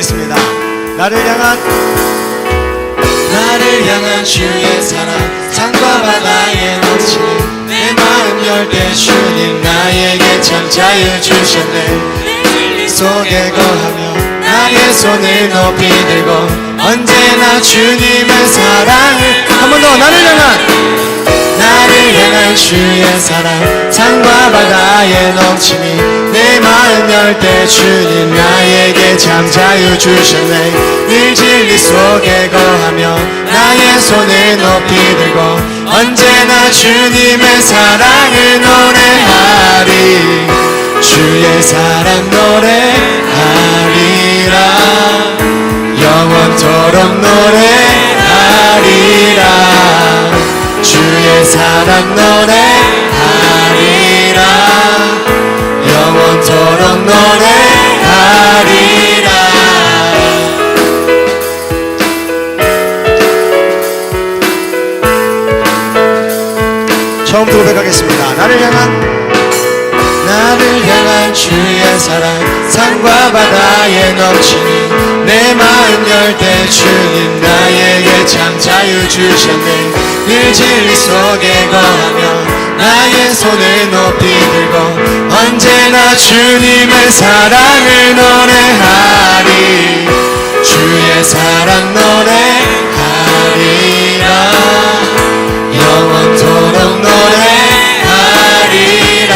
고백하겠습니다. 나를 향한 주의 사랑 산과 바다에 넘치는 내 마음 열 때 주님 나에게 참 자유 주셨네. 진리 속에 거하며 나의 손을 높이 들고 언제나 주님의 사랑을 한 번 더 나를 향한 주의 사랑 산과 바다에 넘치니 내 마음 열 때 주님 나에게 참 자유 주셨네. 늘 진리 속에 거하며 나의 손을 높이 들고 언제나 주님의 사랑을 노래하리. 주의 사랑 노래하리라. 영원토록 노래하리라. 주의 사랑 노래하리라. 영원토록 노래하리라. 처음부터 고백하겠습니다. 나를 향한 주의 사랑 산과 바다에 넘치니 내 마음 열 때 주님 나에게 참 자유 주셨네. 늘 진리 속에 거하며 나의 손을 높이 들고 언제나 주님의 사랑을 노래하리. 주의 사랑 노래하리라. 영원토록 노래하리라.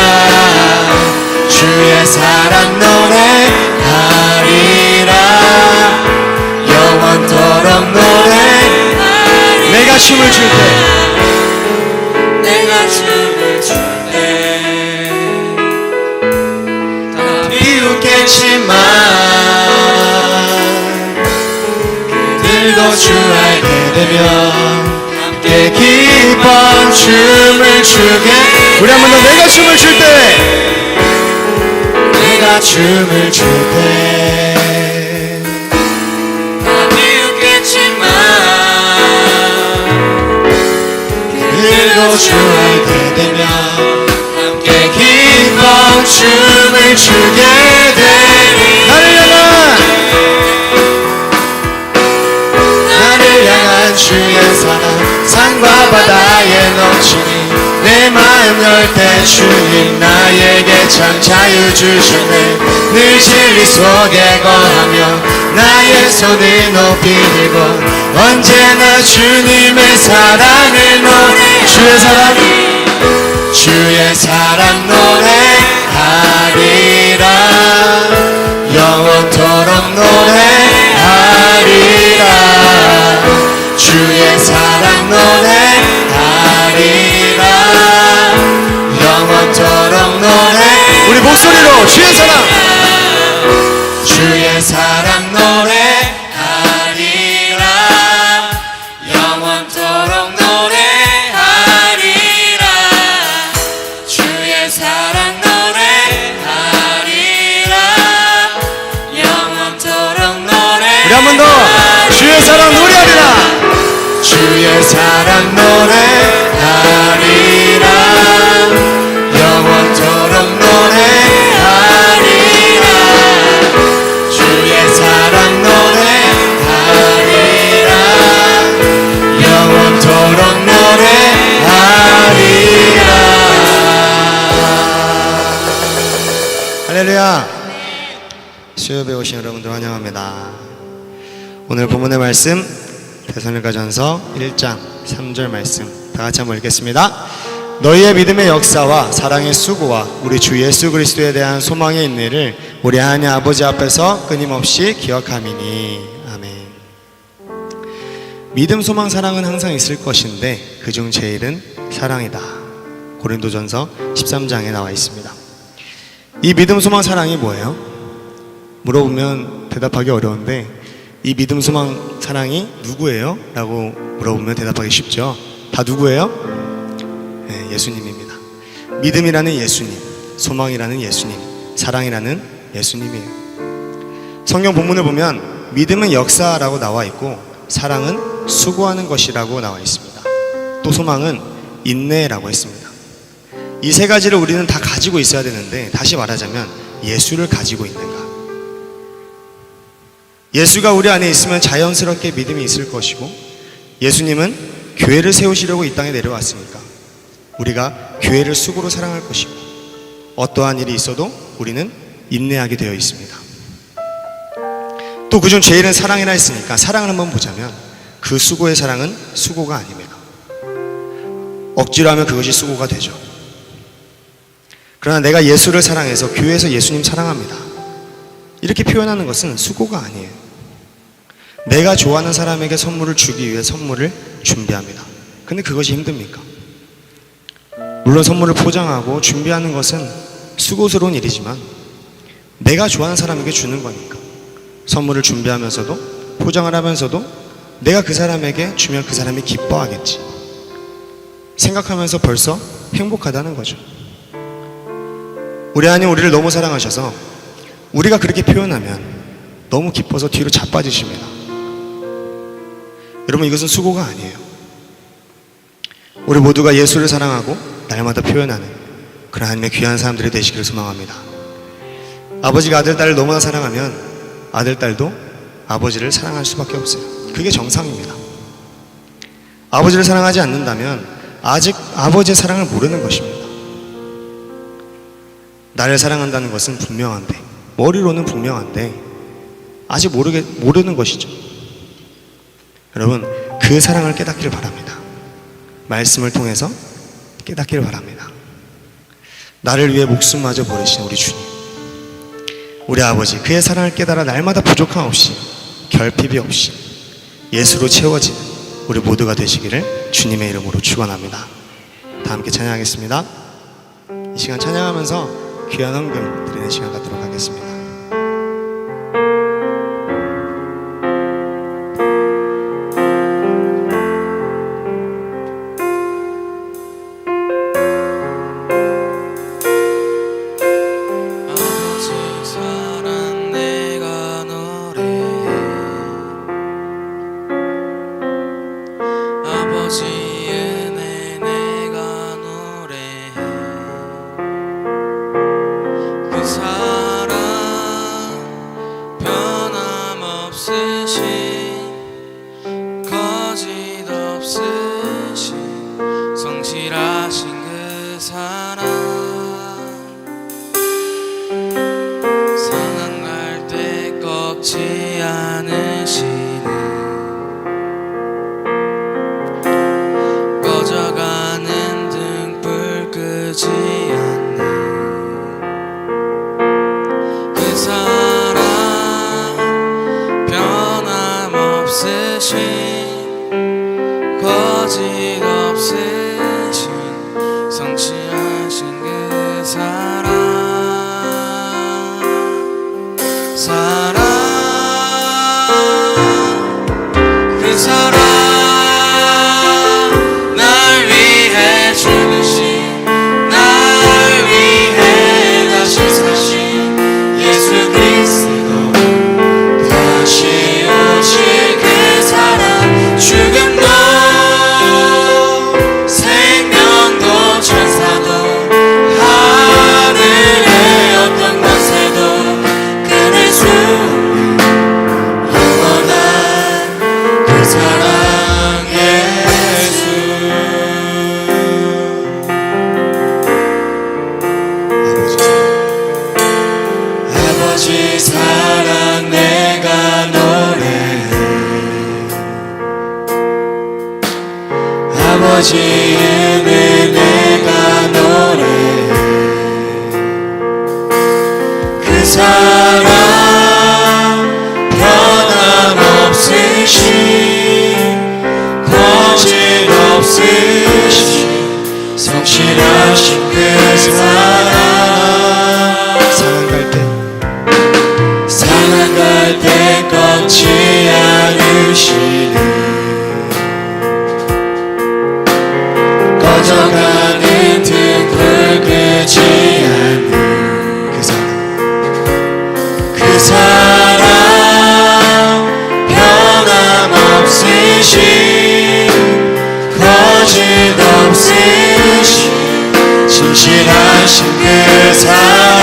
주의 사랑 노래하리라. 영원토록 노래하리라. 내가 춤을 출 때 다 비웃겠지만 그들도 주 알게 되면 함께 기뻐 춤을 추게. 우리 한 번 더. 내가 춤을 출 때 다 비웃겠지만 그들도 주 알게 되면 함께 기뻐 춤을 추게 되리. 나를 향한 주의 사랑 산과 바다에 넘치니 내 마음 열 때 주님 나에게 참 자유 주셨네. 늘 진리 속에 거하며 나의 손을 높이 들고 언제나 주님의 사랑을 노래. 주의 사랑 노래하리라. 영원토록 노래하리라. 주의 사랑 노래하리라. 영원토록 노래. 우리 목소리로 주의 사랑 노래하리라. 영원토록 노래하리라. 주의 사랑 노래하리라. 영원토록 노래. 우리 한 번 더. 주의 사랑 노래하리라. 주의 사랑 노래하리라. 영원토록 노래하리라. 주의 사랑 노래하리라. 영원토록 노래하리라. 할렐루야. 수요일에 오신 여러분들 환영합니다. 오늘 본문의 말씀 데살로니가전서 1장 3절 말씀 다같이 한번 읽겠습니다. 너희의 믿음의 역사와 사랑의 수고와 우리 주 예수 그리스도에 대한 소망의 인내를 우리 하나님 아버지 앞에서 끊임없이 기억함이니. 아멘. 믿음, 소망, 사랑은 항상 있을 것인데 그중 제일은 사랑이다. 고린도전서 13장에 나와 있습니다. 이 믿음, 소망, 사랑이 뭐예요? 물어보면 대답하기 어려운데 이 믿음, 소망, 사랑이 누구예요? 라고 물어보면 대답하기 쉽죠. 다 누구예요? 네, 예수님입니다. 믿음이라는 예수님, 소망이라는 예수님, 사랑이라는 예수님이에요. 성경 본문을 보면 믿음은 역사라고 나와 있고 사랑은 수고하는 것이라고 나와 있습니다. 또 소망은 인내라고 했습니다. 이 세 가지를 우리는 다 가지고 있어야 되는데, 다시 말하자면 예수를 가지고 있는가, 예수가 우리 안에 있으면 자연스럽게 믿음이 있을 것이고, 예수님은 교회를 세우시려고 이 땅에 내려왔으니까 우리가 교회를 수고로 사랑할 것이고, 어떠한 일이 있어도 우리는 인내하게 되어 있습니다. 또 그중 제일은 사랑이라 했으니까 사랑을 한번 보자면 그 수고의 사랑은 수고가 아닙니다. 억지로 하면 그것이 수고가 되죠. 그러나 내가 예수를 사랑해서 교회에서 예수님 사랑합니다, 이렇게 표현하는 것은 수고가 아니에요. 내가 좋아하는 사람에게 선물을 주기 위해 선물을 준비합니다. 근데 그것이 힘듭니까? 물론 선물을 포장하고 준비하는 것은 수고스러운 일이지만 내가 좋아하는 사람에게 주는 거니까 선물을 준비하면서도 포장을 하면서도 내가 그 사람에게 주면 그 사람이 기뻐하겠지 생각하면서 벌써 행복하다는 거죠. 우리 하나님 우리를 너무 사랑하셔서 우리가 그렇게 표현하면 너무 기뻐서 뒤로 자빠지십니다. 여러분, 이것은 수고가 아니에요. 우리 모두가 예수를 사랑하고 날마다 표현하는 그런 하나님의 귀한 사람들이 되시기를 소망합니다. 아버지가 아들, 딸을 너무나 사랑하면 아들, 딸도 아버지를 사랑할 수밖에 없어요. 그게 정상입니다. 아버지를 사랑하지 않는다면 아직 아버지의 사랑을 모르는 것입니다. 나를 사랑한다는 것은 분명한데, 머리로는 분명한데 아직 모르는 것이죠. 여러분, 그 사랑을 깨닫기를 바랍니다. 말씀을 통해서 깨닫기를 바랍니다. 나를 위해 목숨마저 버리신 우리 주님, 우리 아버지, 그의 사랑을 깨달아 날마다 부족함 없이 결핍이 없이 예수로 채워지는 우리 모두가 되시기를 주님의 이름으로 축원합니다. 다 함께 찬양하겠습니다. 이 시간 찬양하면서 귀한 헌금 드리는 시간 갖도록 하겠습니다. 아버지의 은혜 내가 노래해. 그 사랑 변함없으신 거짓없으신 성실하신 그 사랑 상한 갈 때 꺾지 않으시는 꺼져가는 등불 끄지 않는 그 사랑 변함없으신 거짓없으신 진실하신 그 사랑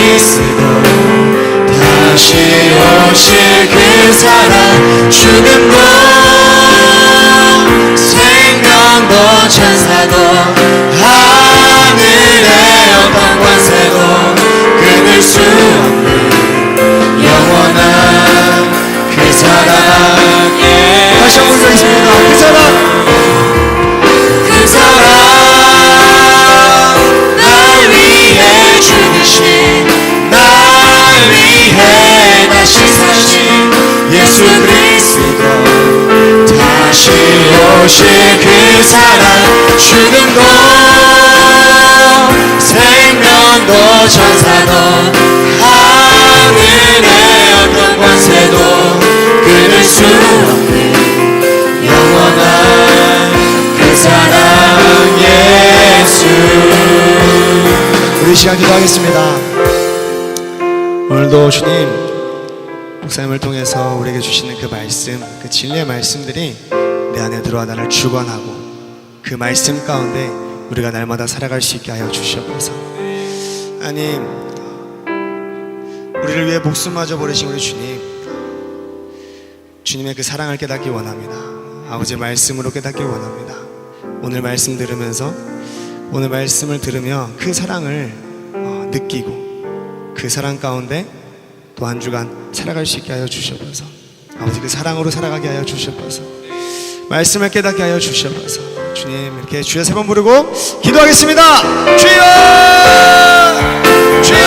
그리스도 다시 오실 그 사랑 죽음도 생명도 천사도 하늘의 어떤 권세도 끊을 수 없는 영원한 그 사랑에 다시 한번 가겠습니다. 그 사랑 날 위해 죽으신 날 위해 다시 사신 예수 그리스도 다시 오실 그 사랑 죽음도 생명도 천사도 하늘의 어떤 권세도 끊을 수 없는 영원한 그 사랑 예수. 우리 시간 기도하겠습니다. 오늘도 주님 목사님을 통해서 우리에게 주시는 그 말씀, 그 진리의 말씀들이 내 안에 들어와 나를 주관하고 그 말씀 가운데 우리가 날마다 살아갈 수 있게 하여 주시옵소서. 하나님, 우리를 위해 목숨마저 버리신 우리 주님, 주님의 그 사랑을 깨닫기 원합니다. 아버지의 말씀으로 깨닫기 원합니다. 오늘 말씀 들으면서, 오늘 말씀을 들으며 그 사랑을 느끼고 그 사랑 가운데 또 한 주간 살아갈 수 있게 하여 주시옵소서. 아버지, 그 사랑으로 살아가게 하여 주시옵소서. 말씀을 깨닫게 하여 주시옵소서. 주님, 이렇게 주여 3번 부르고 기도하겠습니다. 주여! 주여!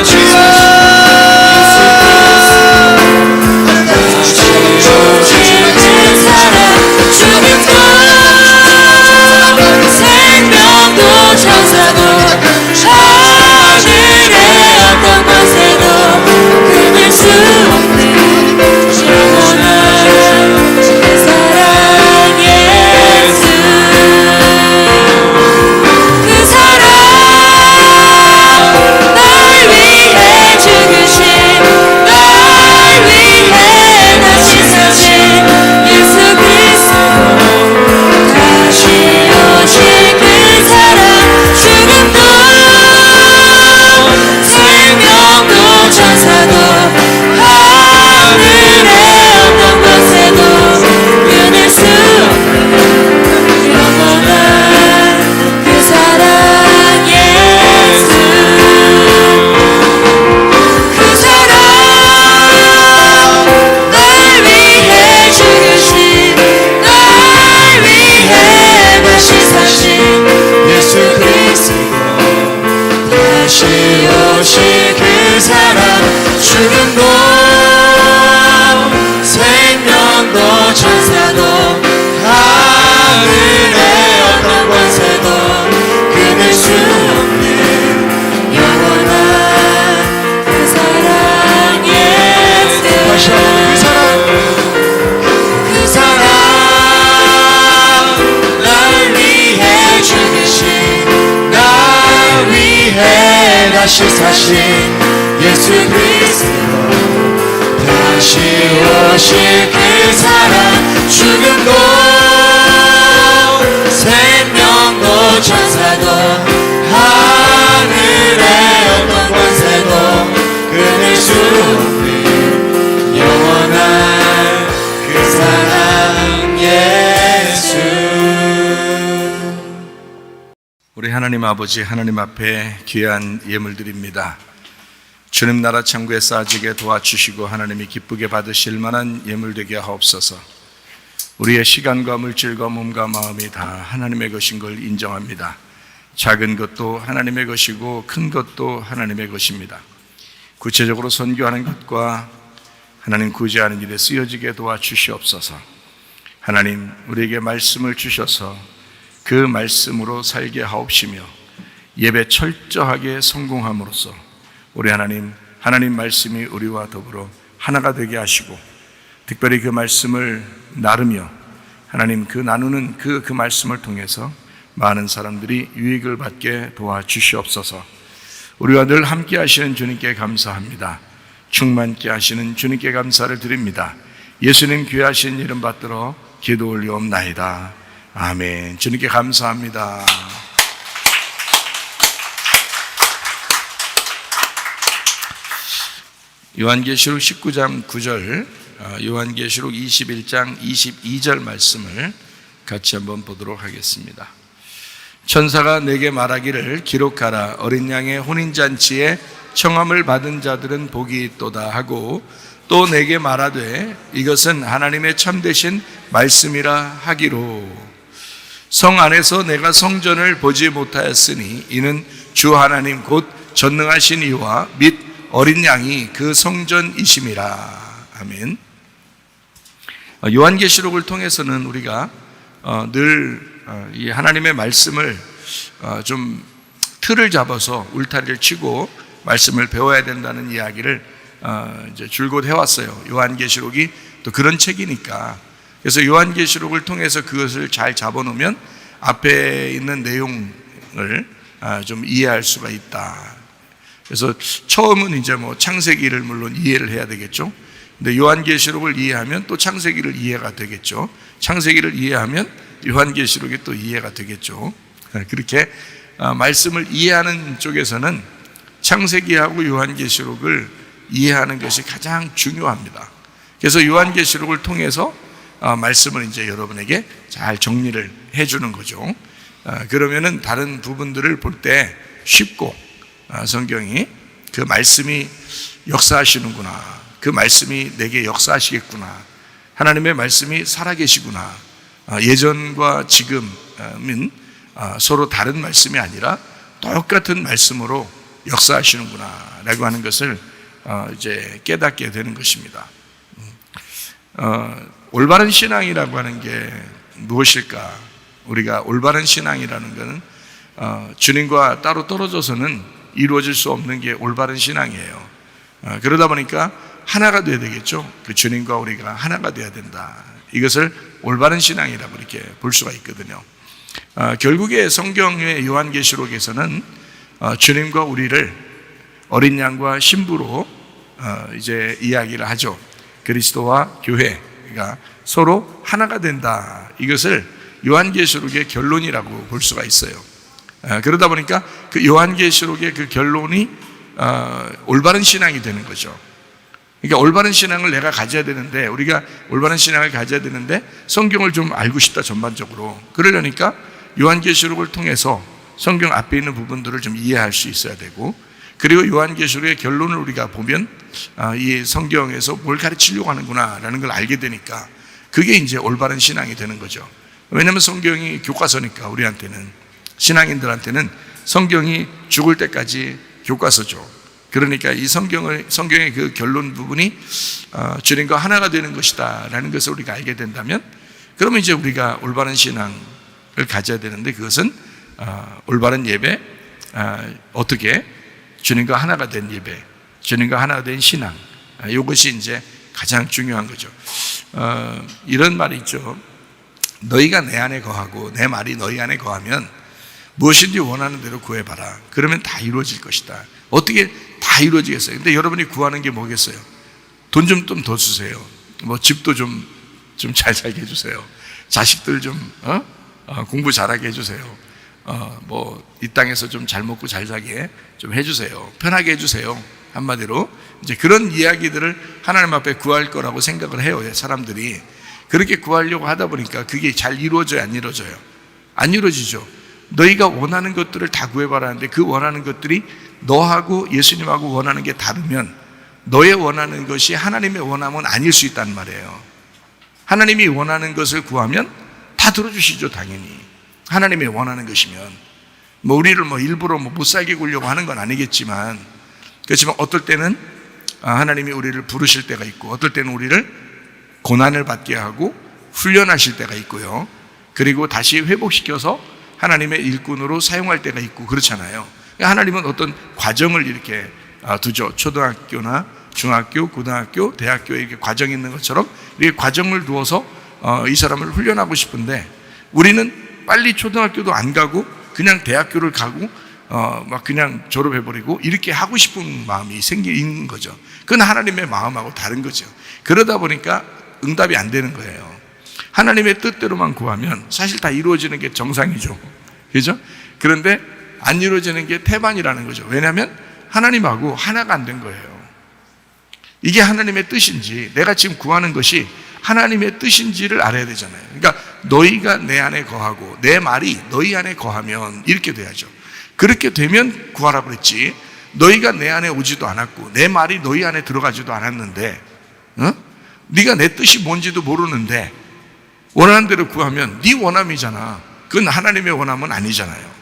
주여! 생명도 천사도 하늘의 어떤 권세도 끊을 수 없는 영원한 그 사랑 예수. 그 사랑 날 위해 죽으신 날 위해 다시 사신 예수 그리스도 다시 오실 그 사랑 죽음도 생명도 천사도 하늘의 어떤 권세도 끊을 수 없는 영원한 그 사랑 예수. 그 사랑 날 위해 죽으신 날 위해 다시 사신 예수 그리스도 다시 오실 그 사랑 죽음도 생명도 천사도 하늘의 어떤 권세도 끊을 수 없는 영원한 그 사랑 예수. 다시 한번 그 사랑, 그 사랑 날 위해 죽으신 날 위해 다시 사신 예수 그리스도 다시 오실 그 사랑 죽음도 생명도 천사도 하늘의 어떤 권세도 끊을 수 없는 영원한 그 사랑 예수. 우리 하나님 아버지, 하나님 앞에 귀한 예물 드립니다. 주님 나라 천국에 쌓아지게 도와주시고 하나님이 기쁘게 받으실 만한 예물 되게 하옵소서. 우리의 시간과 물질과 몸과 마음이 다 하나님의 것인 걸 인정합니다. 작은 것도 하나님의 것이고 큰 것도 하나님의 것입니다. 구체적으로 선교하는 것과 하나님 구제하는 일에 쓰여지게 도와주시옵소서. 하나님, 우리에게 말씀을 주셔서 그 말씀으로 살게 하옵시며 예배 철저하게 성공함으로써 우리 하나님 말씀이 우리와 더불어 하나가 되게 하시고 특별히 그 말씀을 나누며 하나님 그 나누는 그 말씀을 통해서 많은 사람들이 유익을 받게 도와주시옵소서. 우리와 늘 함께 하시는 주님께 감사합니다. 충만케 하시는 주님께 감사를 드립니다. 예수님 귀하신 이름 받들어 기도 올리옵나이다. 아멘. 주님께 감사합니다. 요한계시록 19장 9절, 요한계시록 21장 22절 말씀을 같이 한번 보도록 하겠습니다. 천사가 내게 말하기를 기록하라. 어린 양의 혼인잔치에 청함을 받은 자들은 복이 있도다 하고 또 내게 말하되 이것은 하나님의 참되신 말씀이라 하기로 성 안에서 내가 성전을 보지 못하였으니 이는 주 하나님 곧 전능하신 이와 및 어린 양이 그 성전이심이라. 아멘. 요한계시록을 통해서는 우리가 늘 이 하나님의 말씀을 좀 틀을 잡아서 울타리를 치고 말씀을 배워야 된다는 이야기를 이제 줄곧 해왔어요. 요한계시록이 또 그런 책이니까. 그래서 요한계시록을 통해서 그것을 잘 잡아놓으면 앞에 있는 내용을 좀 이해할 수가 있다. 그래서 처음은 이제 뭐 창세기를 물론 이해를 해야 되겠죠. 근데 요한계시록을 이해하면 또 창세기를 이해가 되겠죠. 창세기를 이해하면 요한계시록이 또 이해가 되겠죠. 그렇게 말씀을 이해하는 쪽에서는 창세기하고 요한계시록을 이해하는 것이 가장 중요합니다. 그래서 요한계시록을 통해서 말씀을 이제 여러분에게 잘 정리를 해주는 거죠. 그러면은 다른 부분들을 볼 때 쉽고 성경이 그 말씀이 역사하시는구나, 그 말씀이 내게 역사하시겠구나, 하나님의 말씀이 살아계시구나, 예전과 지금은 서로 다른 말씀이 아니라 똑같은 말씀으로 역사하시는구나 라고 하는 것을 이제 깨닫게 되는 것입니다. 올바른 신앙이라고 하는 게 무엇일까? 우리가 올바른 신앙이라는 것은 주님과 따로 떨어져서는 이루어질 수 없는 게 올바른 신앙이에요. 그러다 보니까 하나가 돼야 되겠죠. 그 주님과 우리가 하나가 돼야 된다. 이것을 올바른 신앙이라고 이렇게 볼 수가 있거든요. 결국에 성경의 요한계시록에서는 주님과 우리를 어린 양과 신부로 이제 이야기를 하죠. 그리스도와 교회가 서로 하나가 된다. 이것을 요한계시록의 결론이라고 볼 수가 있어요. 그러다 보니까 그 요한계시록의 그 결론이 올바른 신앙이 되는 거죠. 그러니까 올바른 신앙을 내가 가져야 되는데, 우리가 올바른 신앙을 가져야 되는데 성경을 좀 알고 싶다 전반적으로. 그러려니까 요한계시록을 통해서 성경 앞에 있는 부분들을 좀 이해할 수 있어야 되고, 그리고 요한계시록의 결론을 우리가 보면 이 성경에서 뭘 가르치려고 하는구나 라는 걸 알게 되니까 그게 이제 올바른 신앙이 되는 거죠. 왜냐하면 성경이 교과서니까, 우리한테는, 신앙인들한테는 성경이 죽을 때까지 교과서죠. 그러니까 이 성경의 그 결론 부분이 주님과 하나가 되는 것이다 라는 것을 우리가 알게 된다면, 그러면 이제 우리가 올바른 신앙을 가져야 되는데, 그것은 올바른 예배, 어떻게 주님과 하나가 된 예배, 주님과 하나가 된 신앙, 이것이 이제 가장 중요한 거죠. 이런 말이 있죠. 너희가 내 안에 거하고 내 말이 너희 안에 거하면 무엇인지 원하는 대로 구해봐라. 그러면 다 이루어질 것이다. 어떻게 다 이루어지겠어요? 근데 여러분이 구하는 게 뭐겠어요? 돈 좀 더 주세요. 뭐 집도 좀 잘 살게 해주세요. 자식들 좀 공부 잘하게 해주세요. 뭐 이 땅에서 좀 잘 먹고 잘 살게 좀 해주세요. 편하게 해주세요. 한마디로 이제 그런 이야기들을 하나님 앞에 구할 거라고 생각을 해요. 사람들이 그렇게 구하려고 하다 보니까 그게 잘 이루어져요, 안 이루어져요? 안 이루어지죠. 너희가 원하는 것들을 다 구해봐라 하는데, 그 원하는 것들이 너하고 예수님하고 원하는 게 다르면 너의 원하는 것이 하나님의 원함은 아닐 수 있다는 말이에요. 하나님이 원하는 것을 구하면 다 들어주시죠, 당연히. 하나님이 원하는 것이면. 뭐 우리를 뭐 일부러 못 살게 구려고 하는 건 아니겠지만, 그렇지만 어떨 때는 하나님이 우리를 부르실 때가 있고, 어떨 때는 우리를 고난을 받게 하고 훈련하실 때가 있고요. 그리고 다시 회복시켜서 하나님의 일꾼으로 사용할 때가 있고 그렇잖아요. 하나님은 어떤 과정을 이렇게 두죠. 초등학교나 중학교, 고등학교, 대학교에 이렇게 과정이 있는 것처럼 이렇게 과정을 두어서 이 사람을 훈련하고 싶은데, 우리는 빨리 초등학교도 안 가고 그냥 대학교를 가고 막 그냥 졸업해버리고 이렇게 하고 싶은 마음이 생기는 거죠. 그건 하나님의 마음하고 다른 거죠. 그러다 보니까 응답이 안 되는 거예요. 하나님의 뜻대로만 구하면 사실 다 이루어지는 게 정상이죠. 그죠? 그런데 안 이루어지는 게 태반이라는 거죠. 왜냐하면 하나님하고 하나가 안 된 거예요. 이게 하나님의 뜻인지, 내가 지금 구하는 것이 하나님의 뜻인지를 알아야 되잖아요. 그러니까 너희가 내 안에 거하고 내 말이 너희 안에 거하면 이렇게 돼야죠. 그렇게 되면 구하라고 그랬지, 너희가 내 안에 오지도 않았고 내 말이 너희 안에 들어가지도 않았는데, 네가 내 뜻이 뭔지도 모르는데 원하는 대로 구하면 네 원함이잖아. 그건 하나님의 원함은 아니잖아요.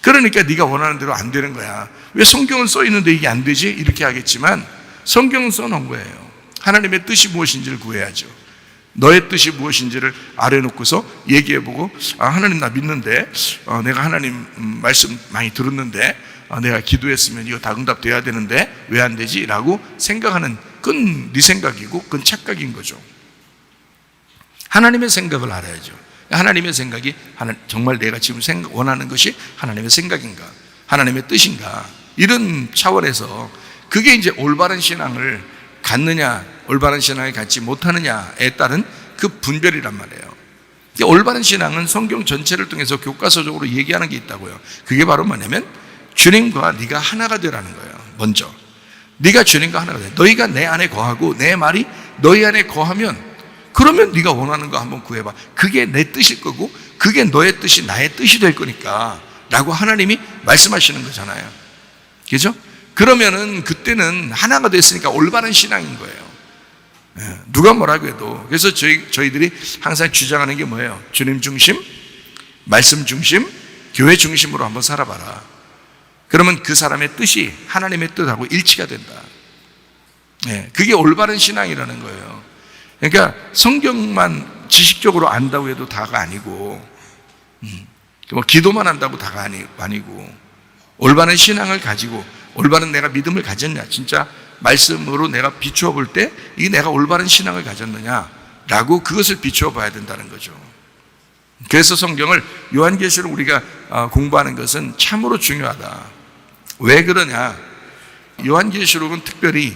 그러니까 네가 원하는 대로 안 되는 거야. 왜 성경은 써 있는데 이게 안 되지? 이렇게 하겠지만 성경은 써놓은 거예요. 하나님의 뜻이 무엇인지를 구해야죠. 너의 뜻이 무엇인지를 아래놓고서 얘기해보고, 하나님 나 믿는데, 내가 하나님 말씀 많이 들었는데, 내가 기도했으면 이거 다 응답돼야 되는데 왜 안 되지? 라고 생각하는, 그건 네 생각이고 그건 착각인 거죠. 하나님의 생각을 알아야죠. 하나님의 생각이 정말 내가 지금 원하는 것이 하나님의 생각인가, 하나님의 뜻인가, 이런 차원에서 그게 이제 올바른 신앙을 갖느냐, 올바른 신앙을 갖지 못하느냐에 따른 그 분별이란 말이에요. 올바른 신앙은 성경 전체를 통해서 교과서적으로 얘기하는 게 있다고요. 그게 바로 뭐냐면 주님과 네가 하나가 되라는 거예요. 먼저 네가 주님과 하나가 돼. 너희가 내 안에 거하고 내 말이 너희 안에 거하면, 그러면 네가 원하는 거 한번 구해봐. 그게 내 뜻일 거고 그게 너의 뜻이 나의 뜻이 될 거니까 라고 하나님이 말씀하시는 거잖아요. 그죠? 그러면은 그때는 하나가 됐으니까 올바른 신앙인 거예요. 누가 뭐라고 해도. 그래서 저희들이 항상 주장하는 게 뭐예요? 주님 중심, 말씀 중심, 교회 중심으로 한번 살아봐라. 그러면 그 사람의 뜻이 하나님의 뜻하고 일치가 된다. 그게 올바른 신앙이라는 거예요. 그러니까 성경만 지식적으로 안다고 해도 다가 아니고, 뭐 기도만 한다고 다가 아니고, 올바른 신앙을 가지고 올바른 내가 믿음을 가졌냐, 진짜 말씀으로 내가 비추어 볼 때 이게 내가 올바른 신앙을 가졌느냐라고 그것을 비추어 봐야 된다는 거죠. 그래서 성경을, 요한계시록 우리가 공부하는 것은 참으로 중요하다. 왜 그러냐? 요한계시록은 특별히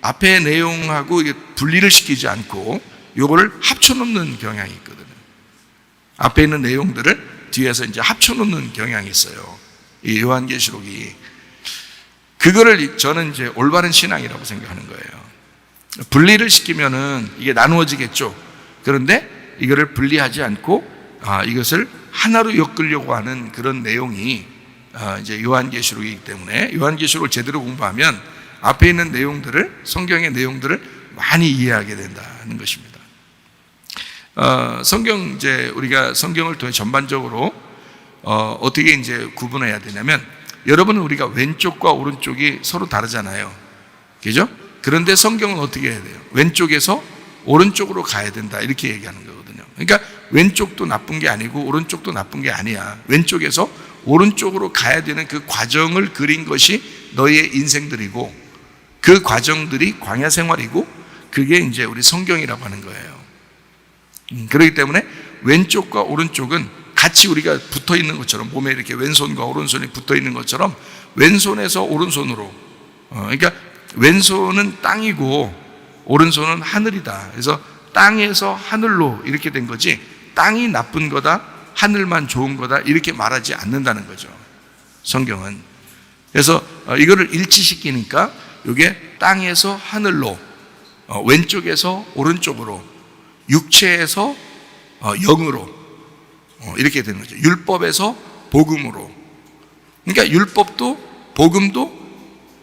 앞의 내용하고 분리를 시키지 않고 요거를 합쳐놓는 경향이 있거든요. 앞에 있는 내용들을 뒤에서 이제 합쳐놓는 경향이 있어요. 이 요한계시록이. 그거를 저는 이제 올바른 신앙이라고 생각하는 거예요. 분리를 시키면은 이게 나누어지겠죠. 그런데 이거를 분리하지 않고 이것을 하나로 엮으려고 하는 그런 내용이 이제 요한계시록이기 때문에 요한계시록을 제대로 공부하면 앞에 있는 내용들을, 성경의 내용들을 많이 이해하게 된다는 것입니다. 성경, 이제 우리가 성경을 통해 전반적으로 어떻게 이제 구분해야 되냐면, 여러분은 우리가 왼쪽과 오른쪽이 서로 다르잖아요. 그죠? 그런데 성경은 어떻게 해야 돼요? 왼쪽에서 오른쪽으로 가야 된다, 이렇게 얘기하는 거거든요. 그러니까 왼쪽도 나쁜 게 아니고 오른쪽도 나쁜 게 아니야. 왼쪽에서 오른쪽으로 가야 되는 그 과정을 그린 것이 너희의 인생들이고, 그 과정들이 광야 생활이고, 그게 이제 우리 성경이라고 하는 거예요. 그렇기 때문에 왼쪽과 오른쪽은 같이 우리가 붙어 있는 것처럼, 몸에 이렇게 왼손과 오른손이 붙어 있는 것처럼 왼손에서 오른손으로, 그러니까 왼손은 땅이고 오른손은 하늘이다. 그래서 땅에서 하늘로 이렇게 된 거지, 땅이 나쁜 거다, 하늘만 좋은 거다, 이렇게 말하지 않는다는 거죠, 성경은. 그래서 이거를 일치시키니까 이게 땅에서 하늘로, 왼쪽에서 오른쪽으로, 육체에서 영으로, 이렇게 되는 거죠. 율법에서 복음으로. 그러니까 율법도 복음도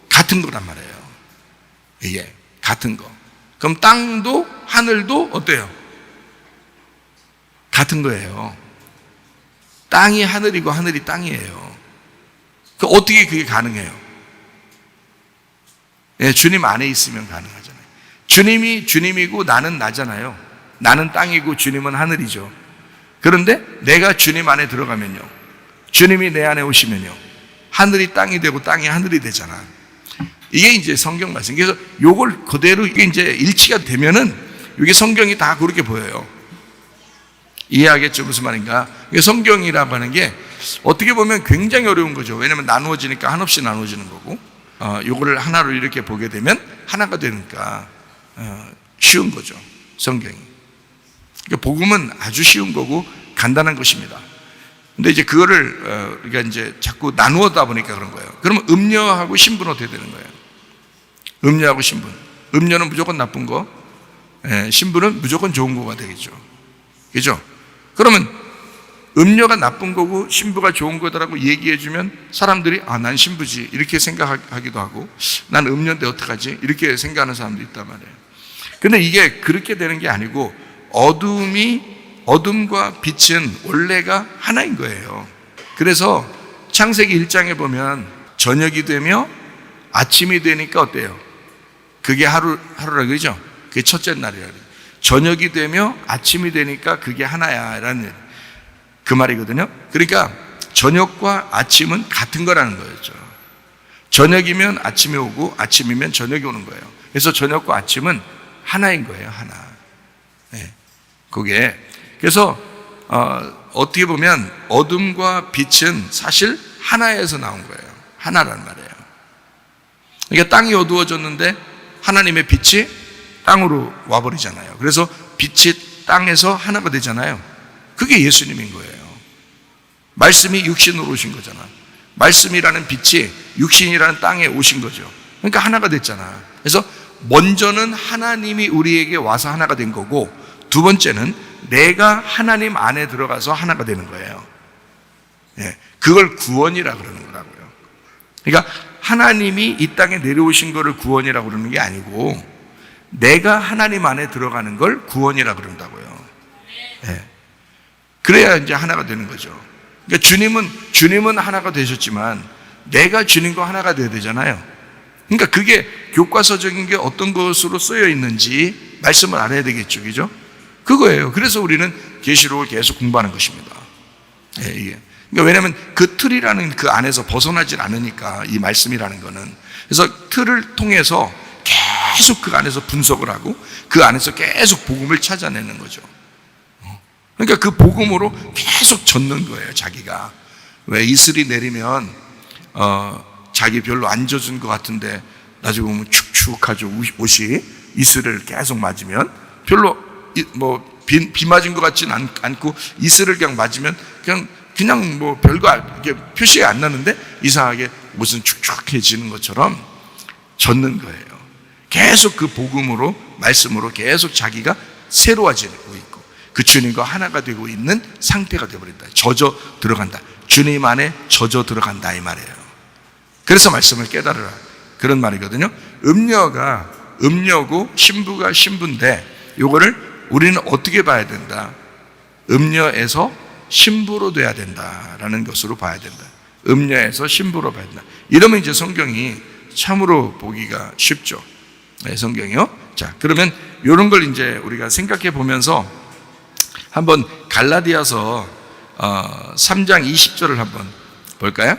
같은 거란 말이에요. 이게 같은 거. 그럼 땅도 하늘도 어때요? 같은 거예요. 땅이 하늘이고 하늘이 땅이에요. 그 어떻게 그게 가능해요? 주님 안에 있으면 가능하잖아요. 주님이 주님이고 나는 나잖아요. 나는 땅이고 주님은 하늘이죠. 그런데 내가 주님 안에 들어가면요, 주님이 내 안에 오시면요, 하늘이 땅이 되고 땅이 하늘이 되잖아. 이게 이제 성경 말씀. 그래서 요걸 그대로 이게 이제 일치가 되면은 이게 성경이 다 그렇게 보여요. 이해하겠죠? 무슨 말인가? 이게 성경이라고 하는 게 어떻게 보면 굉장히 어려운 거죠. 왜냐면 나누어지니까 한없이 나누어지는 거고, 요거를 하나로 이렇게 보게 되면 하나가 되니까 쉬운 거죠, 성경이. 그러니까 복음은 아주 쉬운 거고 간단한 것입니다. 근데 이제 그거를 우리가 이제 자꾸 나누어다 보니까 그런 거예요. 그러면 음녀하고 신부는 어떻게 되는 거예요? 음녀하고 신분. 음녀는 무조건 나쁜 거, 신부는 무조건 좋은 거가 되겠죠. 그죠? 그러면 음녀가 나쁜 거고 신부가 좋은 거다라고 얘기해주면 사람들이 난 신부지 이렇게 생각하기도 하고, 난 음녀인데 어떡하지 이렇게 생각하는 사람도 있단 말이에요. 근데 이게 그렇게 되는 게 아니고, 어둠과 빛은 원래가 하나인 거예요. 그래서 창세기 1장에 보면 저녁이 되며 아침이 되니까 어때요? 그게 하루라 그러죠? 그게 첫째 날이라 그래요. 저녁이 되며 아침이 되니까 그게 하나야 라는 그 말이거든요. 그러니까 저녁과 아침은 같은 거라는 거였죠. 저녁이면 아침이 오고 아침이면 저녁이 오는 거예요. 그래서 저녁과 아침은 하나인 거예요. 하나. 그게 그래서 어떻게 보면 어둠과 빛은 사실 하나에서 나온 거예요. 하나란 말이에요. 그러니까 땅이 어두워졌는데 하나님의 빛이 땅으로 와버리잖아요. 그래서 빛이 땅에서 하나가 되잖아요. 그게 예수님인 거예요. 말씀이 육신으로 오신 거잖아. 말씀이라는 빛이 육신이라는 땅에 오신 거죠. 그러니까 하나가 됐잖아. 그래서 먼저는 하나님이 우리에게 와서 하나가 된 거고, 두 번째는 내가 하나님 안에 들어가서 하나가 되는 거예요. 그걸 구원이라 그러는 거라고요. 그러니까 하나님이 이 땅에 내려오신 거를 구원이라고 그러는 게 아니고, 내가 하나님 안에 들어가는 걸 구원이라 그런다고요. 그래야 이제 하나가 되는 거죠. 그러니까 주님은 하나가 되셨지만 내가 주님과 하나가 돼야 되잖아요. 그러니까 그게 교과서적인 게 어떤 것으로 쓰여 있는지 말씀을 알아야 되겠죠. 그죠? 그거예요. 그래서 우리는 계시록을 계속 공부하는 것입니다. 이게. 그러니까 왜냐하면 그 틀이라는 그 안에서 벗어나질 않으니까, 이 말씀이라는 거는. 그래서 틀을 통해서 계속 그 안에서 분석을 하고 그 안에서 계속 복음을 찾아내는 거죠. 그러니까 그 복음으로 계속 젓는 거예요. 자기가. 왜 이슬이 내리면 자기 별로 안 젖은 것 같은데 나중에 보면 축축하죠. 옷이 이슬을 계속 맞으면 별로 비 맞은 것 같지는 않고, 이슬을 그냥 맞으면 그냥 뭐 별거 이게 표시가 안 나는데 이상하게 무슨 축축해지는 것처럼 젖는 거예요. 계속 그 복음으로, 말씀으로 계속 자기가 새로워지고 있고 그 주님과 하나가 되고 있는 상태가 되어버린다. 젖어 들어간다. 주님 안에 젖어 들어간다 이 말이에요. 그래서 말씀을 깨달으라 그런 말이거든요. 음녀가 음녀고 신부가 신부인데 요거를 우리는 어떻게 봐야 된다? 음녀에서 신부로 돼야 된다라는 것으로 봐야 된다. 음녀에서 신부로 봐야 된다. 이러면 이제 성경이 참으로 보기가 쉽죠. 성경이요. 자, 그러면 이런 걸 이제 우리가 생각해 보면서 한번 갈라디아서 3장 20절을 한번 볼까요?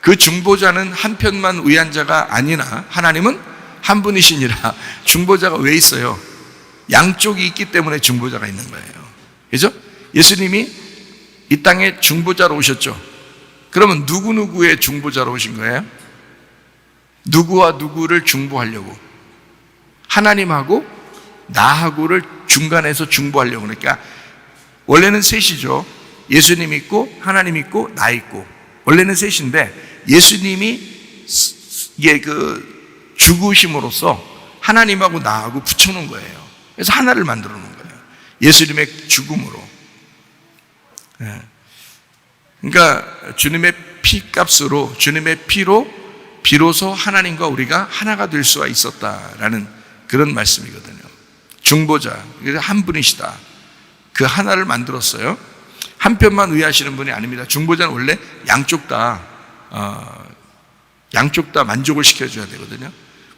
그 중보자는 한편만 위한 자가 아니나 하나님은 한 분이시니라. 중보자가 왜 있어요? 양쪽이 있기 때문에 중보자가 있는 거예요. 그죠? 예수님이 이 땅에 중보자로 오셨죠. 그러면 누구누구의 중보자로 오신 거예요? 누구와 누구를 중보하려고? 하나님하고 나하고를 중간에서 중보하려고. 그러니까 원래는 셋이죠. 예수님 있고 하나님 있고 나 있고. 원래는 셋인데 예수님이 이게 그 죽으심으로써 하나님하고 나하고 붙여놓은 거예요. 그래서 하나를 만들어 놓은 거예요. 예수님의 죽음으로. 그러니까 주님의 피값으로, 주님의 피로 비로소 하나님과 우리가 하나가 될 수가 있었다라는 그런 말씀이거든요. 중보자, 한 분이시다. 그 하나를 만들었어요. 한 편만 위하시는 분이 아닙니다. 중보자는 원래 양쪽 다 만족을 시켜줘야 되거든요.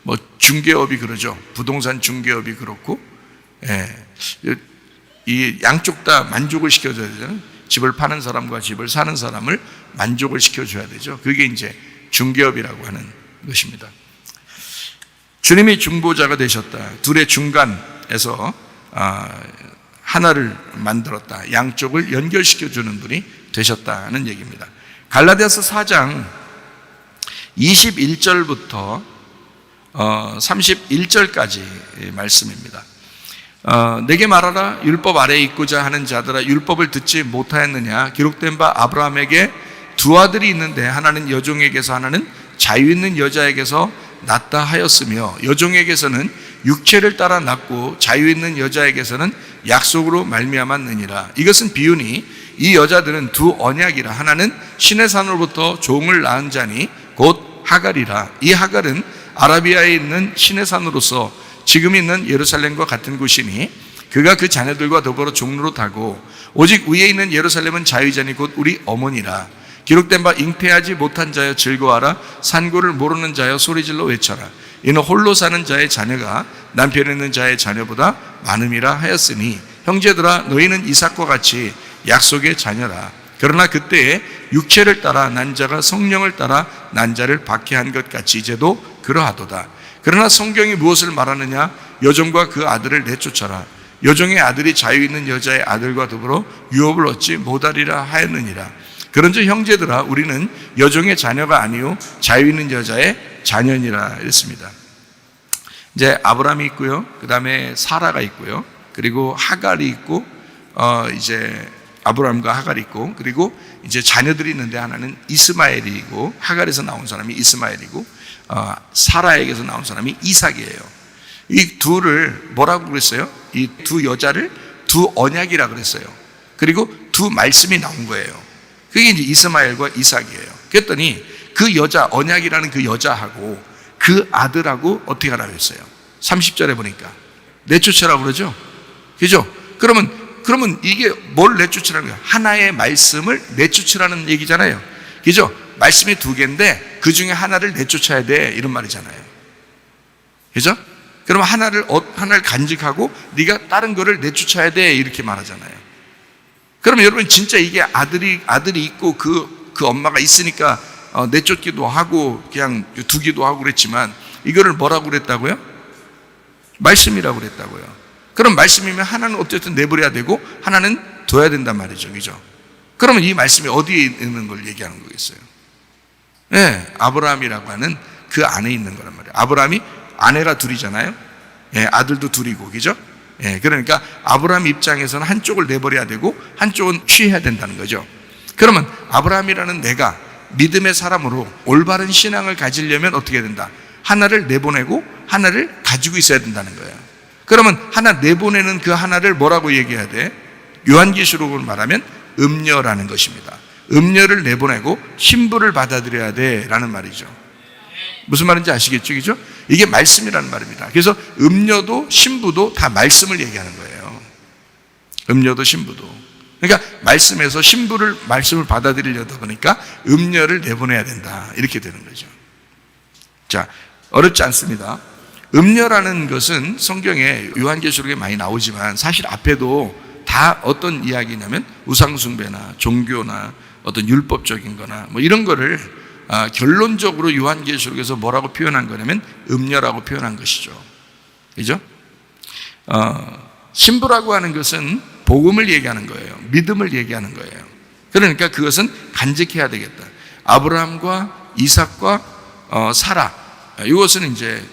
뭐 중개업이 그러죠. 부동산 중개업이 그렇고, 이 양쪽 다 만족을 시켜줘야 되잖아요. 집을 파는 사람과 집을 사는 사람을 만족을 시켜줘야 되죠. 그게 이제 중개업이라고 하는 것입니다. 주님이 중보자가 되셨다. 둘의 중간에서 하나를 만들었다. 양쪽을 연결시켜주는 분이 되셨다는 얘기입니다. 갈라디아서 4장 21절부터 31절까지 말씀입니다. 내게 말하라. 율법 아래에 있고자 하는 자들아, 율법을 듣지 못하였느냐? 기록된 바 아브라함에게 두 아들이 있는데 하나는 여종에게서 하나는 자유 있는 여자에게서 낳다 하였으며 여종에게서는 육체를 따라 낳고 자유 있는 여자에게서는 약속으로 말미암았느니라. 이것은 비유니 이 여자들은 두 언약이라. 하나는 신의 산으로부터 종을 낳은 자니 곧 하갈이라. 이 하갈은 아라비아에 있는 신의 산으로서 지금 있는 예루살렘과 같은 곳이니 그가 그 자녀들과 더불어 종로로 타고 오직 위에 있는 예루살렘은 자유자니 곧 우리 어머니라. 기록된 바 잉태하지 못한 자여 즐거워하라. 산고를 모르는 자여 소리질러 외쳐라. 이는 홀로 사는 자의 자녀가 남편 있는 자의 자녀보다 많음이라 하였으니 형제들아 너희는 이삭과 같이 약속의 자녀라. 그러나 그때에 육체를 따라 난 자가 성령을 따라 난 자를 박해한 것 같이 이제도 그러하도다. 그러나 성경이 무엇을 말하느냐? 여종과 그 아들을 내쫓아라. 여종의 아들이 자유 있는 여자의 아들과 더불어 유업을 얻지 못하리라 하였느니라. 그런즉 형제들아 우리는 여종의 자녀가 아니요 자유 있는 여자의 자녀니라 이랬습니다. 이제 아브라함이 있고요, 그 다음에 사라가 있고요, 그리고 하갈이 있고, 이제 아브라함과 하갈이 있고, 그리고 이제 자녀들이 있는데 하나는 이스마엘이고, 하갈에서 나온 사람이 이스마엘이고, 사라에게서 나온 사람이 이삭이에요. 이 둘을 뭐라고 그랬어요? 이 두 여자를 두 언약이라 그랬어요. 그리고 두 말씀이 나온 거예요. 그게 이제 이스마엘과 이삭이에요. 그랬더니 그 여자, 언약이라는 그 여자하고 그 아들하고 어떻게 하라고 했어요? 30절에 보니까 내쫓으라고 그러죠? 그죠? 그러면 이게 뭘 내쫓으라는 거예요? 하나의 말씀을 내쫓으라는 얘기잖아요. 그죠? 말씀이 두 개인데 그 중에 하나를 내쫓아야 돼, 이런 말이잖아요. 그죠? 그럼 하나를 간직하고 네가 다른 거를 내쫓아야 돼, 이렇게 말하잖아요. 그러면 여러분 진짜 이게 아들이 있고 그 엄마가 있으니까 내쫓기도 하고 그냥 두기도 하고 그랬지만 이거를 뭐라고 그랬다고요? 말씀이라고 그랬다고요. 그럼 말씀이면 하나는 어쨌든 내버려야 되고 하나는 둬야 된단 말이죠. 그죠? 그러면 이 말씀이 어디에 있는 걸 얘기하는 거겠어요? 네, 아브라함이라고 하는 그 안에 있는 거란 말이에요. 아브라함이 아내가 둘이잖아요. 예, 아들도 둘이고, 그죠? 예, 그러니까 아브라함 입장에서는 한쪽을 내버려야 되고 한쪽은 취해야 된다는 거죠. 그러면 아브라함이라는 내가 믿음의 사람으로 올바른 신앙을 가지려면 어떻게 해야 된다? 하나를 내보내고 하나를 가지고 있어야 된다는 거예요. 그러면 하나 내보내는 그 하나를 뭐라고 얘기해야 돼? 요한계시록으로 말하면 음녀라는 것입니다. 음녀를 내보내고 신부를 받아들여야 돼라는 말이죠. 무슨 말인지 아시겠죠? 그죠? 이게 말씀이라는 말입니다. 그래서 음녀도 신부도 다 말씀을 얘기하는 거예요. 음녀도 신부도. 그러니까 말씀에서 말씀을 받아들이려다 보니까 음녀를 내보내야 된다, 이렇게 되는 거죠. 자, 어렵지 않습니다. 음녀라는 것은 성경에 요한계시록에 많이 나오지만 사실 앞에도 다 어떤 이야기냐면 우상숭배나 종교나 어떤 율법적인 거나 뭐 이런 거를 결론적으로 요한계시록에서 뭐라고 표현한 거냐면 음녀라고 표현한 것이죠. 그죠? 신부라고 하는 것은 복음을 얘기하는 거예요. 믿음을 얘기하는 거예요. 그러니까 그것은 간직해야 되겠다. 아브라함과 이삭과 사라, 이것은 이제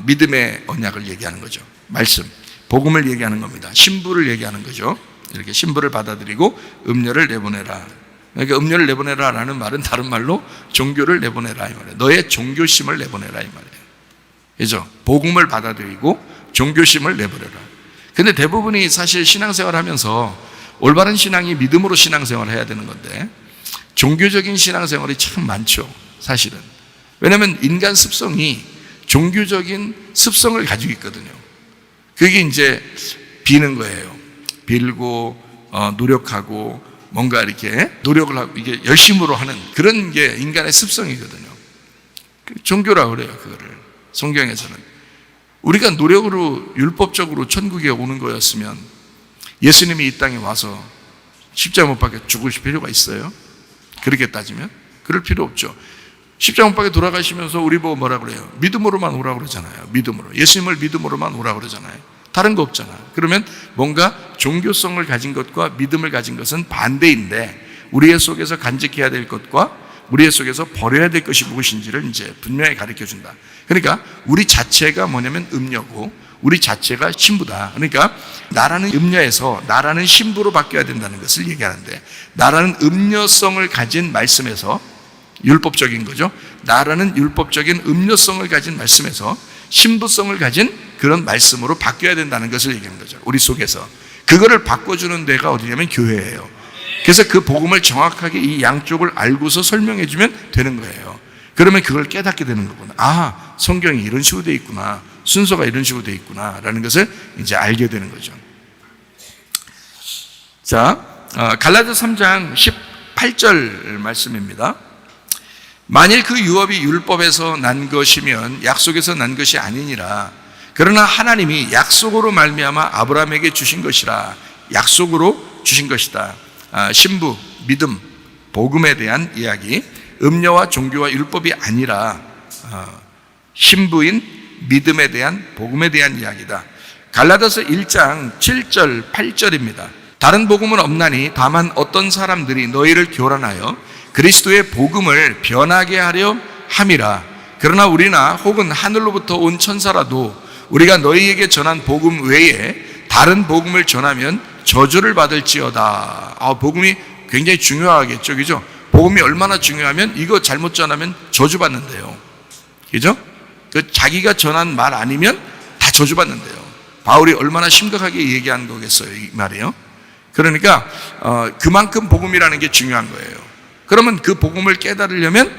믿음의 언약을 얘기하는 거죠. 말씀, 복음을 얘기하는 겁니다. 신부를 얘기하는 거죠. 이렇게 신부를 받아들이고 음녀를 내보내라. 그러니까 음녀를 내보내라 라는 말은 다른 말로 종교를 내보내라 이 말이에요. 너의 종교심을 내보내라 이 말이에요. 그죠? 복음을 받아들이고 종교심을 내버려라. 근데 대부분이 사실 신앙생활 하면서 올바른 신앙이 믿음으로 신앙생활을 해야 되는 건데 종교적인 신앙생활이 참 많죠, 사실은. 왜냐하면 인간 습성이 종교적인 습성을 가지고 있거든요. 그게 이제 비는 거예요. 빌고 노력하고 뭔가 이렇게 노력을 하고 이게 열심으로 하는 그런 게 인간의 습성이거든요. 종교라고 그래요, 그거를. 성경에서는. 우리가 노력으로 율법적으로 천국에 오는 거였으면 예수님이 이 땅에 와서 십자가 못 박혀 죽으실 필요가 있어요? 그렇게 따지면? 그럴 필요 없죠. 십자가 못 박혀 돌아가시면서 우리 보고 뭐라 그래요? 믿음으로만 오라고 그러잖아요. 믿음으로. 예수님을 믿음으로만 오라고 그러잖아요. 다른 거 없잖아. 그러면 뭔가 종교성을 가진 것과 믿음을 가진 것은 반대인데 우리의 속에서 간직해야 될 것과 우리의 속에서 버려야 될 것이 무엇인지를 이제 분명히 가르쳐 준다. 그러니까 우리 자체가 뭐냐면 음녀고 우리 자체가 신부다. 그러니까 나라는 음녀에서 나라는 신부로 바뀌어야 된다는 것을 얘기하는데 나라는 음녀성을 가진 말씀에서 율법적인 거죠. 나라는 율법적인 음료성을 가진 말씀에서 신부성을 가진 그런 말씀으로 바뀌어야 된다는 것을 얘기하는 거죠. 우리 속에서. 그거를 바꿔주는 데가 어디냐면 교회예요. 그래서 그 복음을 정확하게 이 양쪽을 알고서 설명해 주면 되는 거예요. 그러면 그걸 깨닫게 되는 거구나. 아, 성경이 이런 식으로 돼 있구나. 순서가 이런 식으로 돼 있구나. 라는 것을 이제 알게 되는 거죠. 자, 갈라디아서 3장 18절 말씀입니다. 만일 그 유업이 율법에서 난 것이면 약속에서 난 것이 아니니라. 그러나 하나님이 약속으로 말미암아 아브라함에게 주신 것이라. 약속으로 주신 것이다. 신부, 믿음, 복음에 대한 이야기. 음료와 종교와 율법이 아니라 신부인 믿음에 대한 복음에 대한 이야기다. 갈라디아서 1장 7절 8절입니다. 다른 복음은 없나니 다만 어떤 사람들이 너희를 교란하여 그리스도의 복음을 변하게 하려 함이라. 그러나 우리나 혹은 하늘로부터 온 천사라도 우리가 너희에게 전한 복음 외에 다른 복음을 전하면 저주를 받을지어다. 복음이 굉장히 중요하겠죠, 그죠? 복음이 얼마나 중요하면 이거 잘못 전하면 저주받는데요, 그죠? 그 자기가 전한 말 아니면 다 저주받는데요. 바울이 얼마나 심각하게 얘기한 거겠어요, 이 말이에요. 그러니까 그만큼 복음이라는 게 중요한 거예요. 그러면 그 복음을 깨달으려면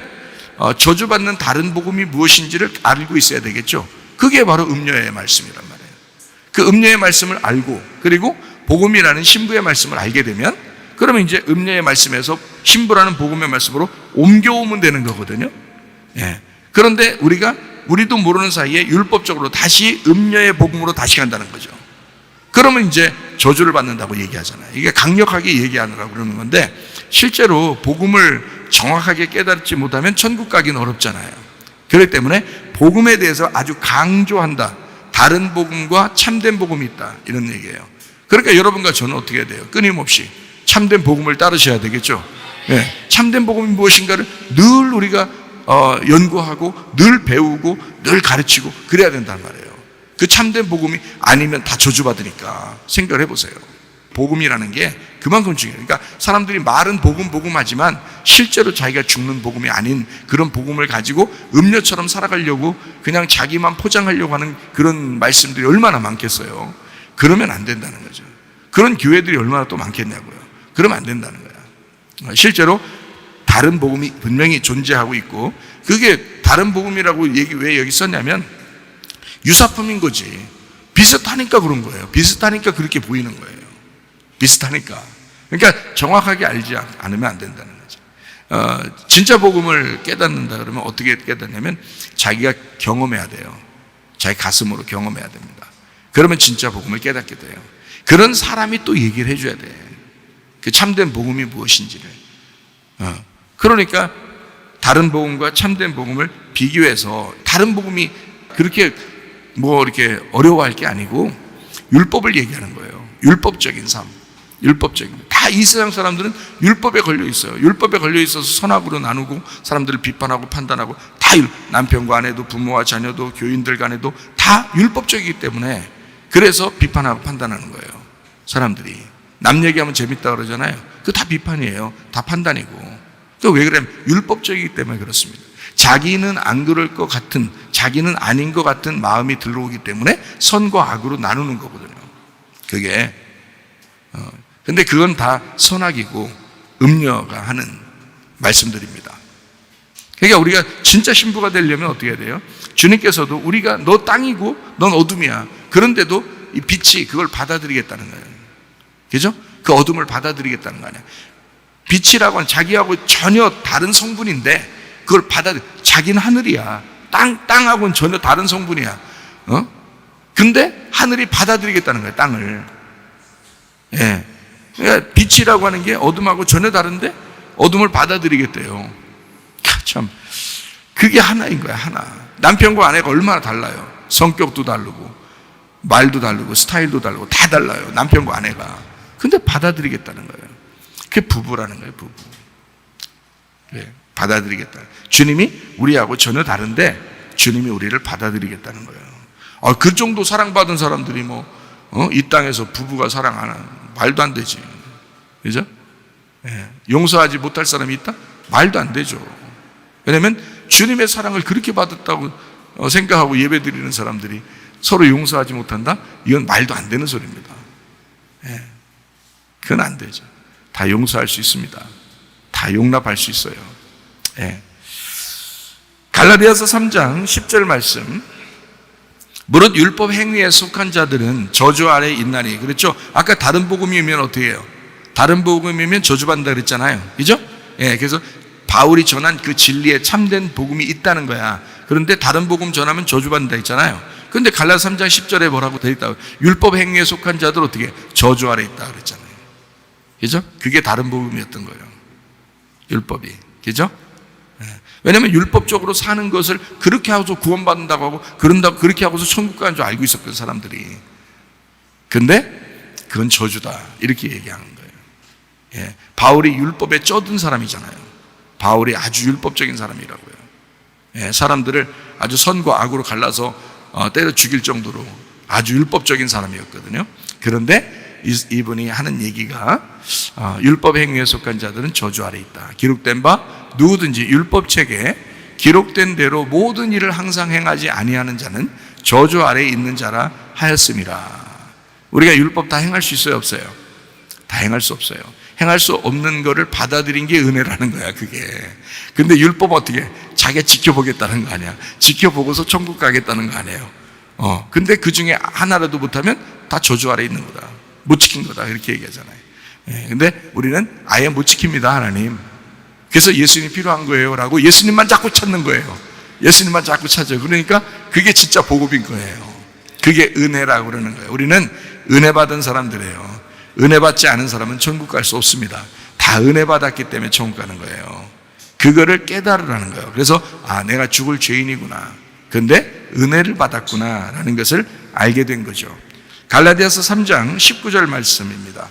저주받는 다른 복음이 무엇인지를 알고 있어야 되겠죠. 그게 바로 음료의 말씀이란 말이에요. 그 음료의 말씀을 알고 그리고 복음이라는 신부의 말씀을 알게 되면 그러면 이제 음료의 말씀에서 신부라는 복음의 말씀으로 옮겨오면 되는 거거든요. 예. 그런데 우리도 모르는 사이에 율법적으로 다시 음료의 복음으로 다시 간다는 거죠. 그러면 이제 저주를 받는다고 얘기하잖아요. 이게 강력하게 얘기하느라고 그러는 건데 실제로 복음을 정확하게 깨닫지 못하면 천국 가기는 어렵잖아요. 그렇기 때문에 복음에 대해서 아주 강조한다. 다른 복음과 참된 복음이 있다. 이런 얘기예요. 그러니까 여러분과 저는 어떻게 해야 돼요? 끊임없이 참된 복음을 따르셔야 되겠죠. 네. 참된 복음이 무엇인가를 늘 우리가 연구하고 늘 배우고 늘 가르치고 그래야 된단 말이에요. 그 참된 복음이 아니면 다 저주받으니까 생각을 해보세요. 복음이라는 게 그만큼 중요해요. 그러니까 사람들이 말은 복음 하지만 실제로 자기가 죽는 복음이 아닌 그런 복음을 가지고 음료처럼 살아가려고 그냥 자기만 포장하려고 하는 그런 말씀들이 얼마나 많겠어요. 그러면 안 된다는 거죠. 그런 교회들이 얼마나 또 많겠냐고요. 그러면 안 된다는 거야. 실제로 다른 복음이 분명히 존재하고 있고 그게 다른 복음이라고 왜 여기 썼냐면 유사품인 거지. 비슷하니까 그런 거예요. 비슷하니까 그렇게 보이는 거예요. 비슷하니까. 그러니까 정확하게 알지 않으면 안 된다는 거죠. 진짜 복음을 깨닫는다 그러면 어떻게 깨닫냐면 자기가 경험해야 돼요. 자기 가슴으로 경험해야 됩니다. 그러면 진짜 복음을 깨닫게 돼요. 그런 사람이 또 얘기를 해줘야 돼. 그 참된 복음이 무엇인지를. 그러니까 다른 복음과 참된 복음을 비교해서 다른 복음이 그렇게 이렇게 어려워할 게 아니고 율법을 얘기하는 거예요. 율법적인 삶. 율법적인. 다 이 세상 사람들은 율법에 걸려 있어요. 율법에 걸려 있어서 선악으로 나누고 사람들을 비판하고 판단하고 다 남편과 아내도 부모와 자녀도 교인들 간에도 다 율법적이기 때문에 그래서 비판하고 판단하는 거예요. 사람들이. 남 얘기하면 재밌다 그러잖아요. 그거 다 비판이에요. 다 판단이고. 또 왜 그러냐면 율법적이기 때문에 그렇습니다. 자기는 안 그럴 것 같은, 자기는 아닌 것 같은 마음이 들어오기 때문에 선과 악으로 나누는 거거든요. 그게. 근데 그건 다 선악이고 음녀가 하는 말씀들입니다. 그러니까 우리가 진짜 신부가 되려면 어떻게 해야 돼요? 주님께서도 우리가 너 땅이고 넌 어둠이야. 그런데도 이 빛이 그걸 받아들이겠다는 거예요. 그죠? 그 어둠을 받아들이겠다는 거 아니야. 빛이라고 하는 자기하고 전혀 다른 성분인데 그걸 자기는 하늘이야. 땅하고는 전혀 다른 성분이야. 근데 하늘이 받아들이겠다는 거야, 땅을. 예. 그러니까 빛이라고 하는 게 어둠하고 전혀 다른데 어둠을 받아들이겠대요. 참. 그게 하나인 거야, 하나. 남편과 아내가 얼마나 달라요. 성격도 다르고, 말도 다르고, 스타일도 다르고, 다 달라요. 남편과 아내가. 근데 받아들이겠다는 거예요. 그게 부부라는 거예요, 부부. 네, 받아들이겠다. 주님이 우리하고 전혀 다른데 주님이 우리를 받아들이겠다는 거예요. 그 정도 사랑받은 사람들이 이 땅에서 부부가 사랑 안 하는 말도 안 되지. 그죠? 네. 용서하지 못할 사람이 있다? 말도 안 되죠. 왜냐하면 주님의 사랑을 그렇게 받았다고 생각하고 예배드리는 사람들이 서로 용서하지 못한다? 이건 말도 안 되는 소리입니다. 예. 그건 안 되죠. 다 용서할 수 있습니다. 다 용납할 수 있어요. 예. 갈라디아서 3장 10절 말씀. 무릇 율법 행위에 속한 자들은 저주 아래에 있나니. 그랬죠? 아까 다른 복음이면 어떻게 해요? 다른 복음이면 저주받는다 그랬잖아요. 그죠? 예, 그래서 바울이 전한 그 진리에 참된 복음이 있다는 거야. 그런데 다른 복음 전하면 저주받는다 했잖아요. 그런데 갈라디아서 3장 10절에 뭐라고 되어 있다고? 율법 행위에 속한 자들 어떻게? 저주 아래에 있다 그랬잖아요. 그죠? 그게 다른 복음이었던 거예요. 율법이. 그죠? 왜냐하면 율법적으로 사는 것을 그렇게 하고서 구원받는다고 하고 그렇게 하고서 천국 가는 줄 알고 있었거든 사람들이. 근데 그건 저주다 이렇게 얘기하는 거예요. 예, 바울이 율법에 쩌든 사람이잖아요. 바울이 아주 율법적인 사람이라고요. 예, 사람들을 아주 선과 악으로 갈라서 때려 죽일 정도로 아주 율법적인 사람이었거든요. 그런데 이분이 하는 얘기가 율법 행위에 속한 자들은 저주 아래 있다. 기록된 바 누구든지 율법책에 기록된 대로 모든 일을 항상 행하지 아니하는 자는 저주 아래에 있는 자라 하였음이라. 우리가 율법 다 행할 수 있어요, 없어요? 다 행할 수 없어요. 행할 수 없는 거를 받아들인 게 은혜라는 거야, 그게. 근데 율법 어떻게? 자기가 지켜보겠다는 거 아니야. 지켜보고서 천국 가겠다는 거 아니에요. 근데 그 중에 하나라도 못하면 다 저주 아래에 있는 거다. 못 지킨 거다. 이렇게 얘기하잖아요. 예, 근데 우리는 아예 못 지킵니다, 하나님. 그래서 예수님이 필요한 거예요. 라고 예수님만 자꾸 찾는 거예요. 예수님만 자꾸 찾아요. 그러니까 그게 진짜 복음인 거예요. 그게 은혜라고 그러는 거예요. 우리는 은혜 받은 사람들이에요. 은혜 받지 않은 사람은 천국 갈 수 없습니다. 다 은혜 받았기 때문에 천국 가는 거예요. 그거를 깨달으라는 거예요. 그래서 내가 죽을 죄인이구나. 근데 은혜를 받았구나 라는 것을 알게 된 거죠. 갈라디아서 3장 19절 말씀입니다.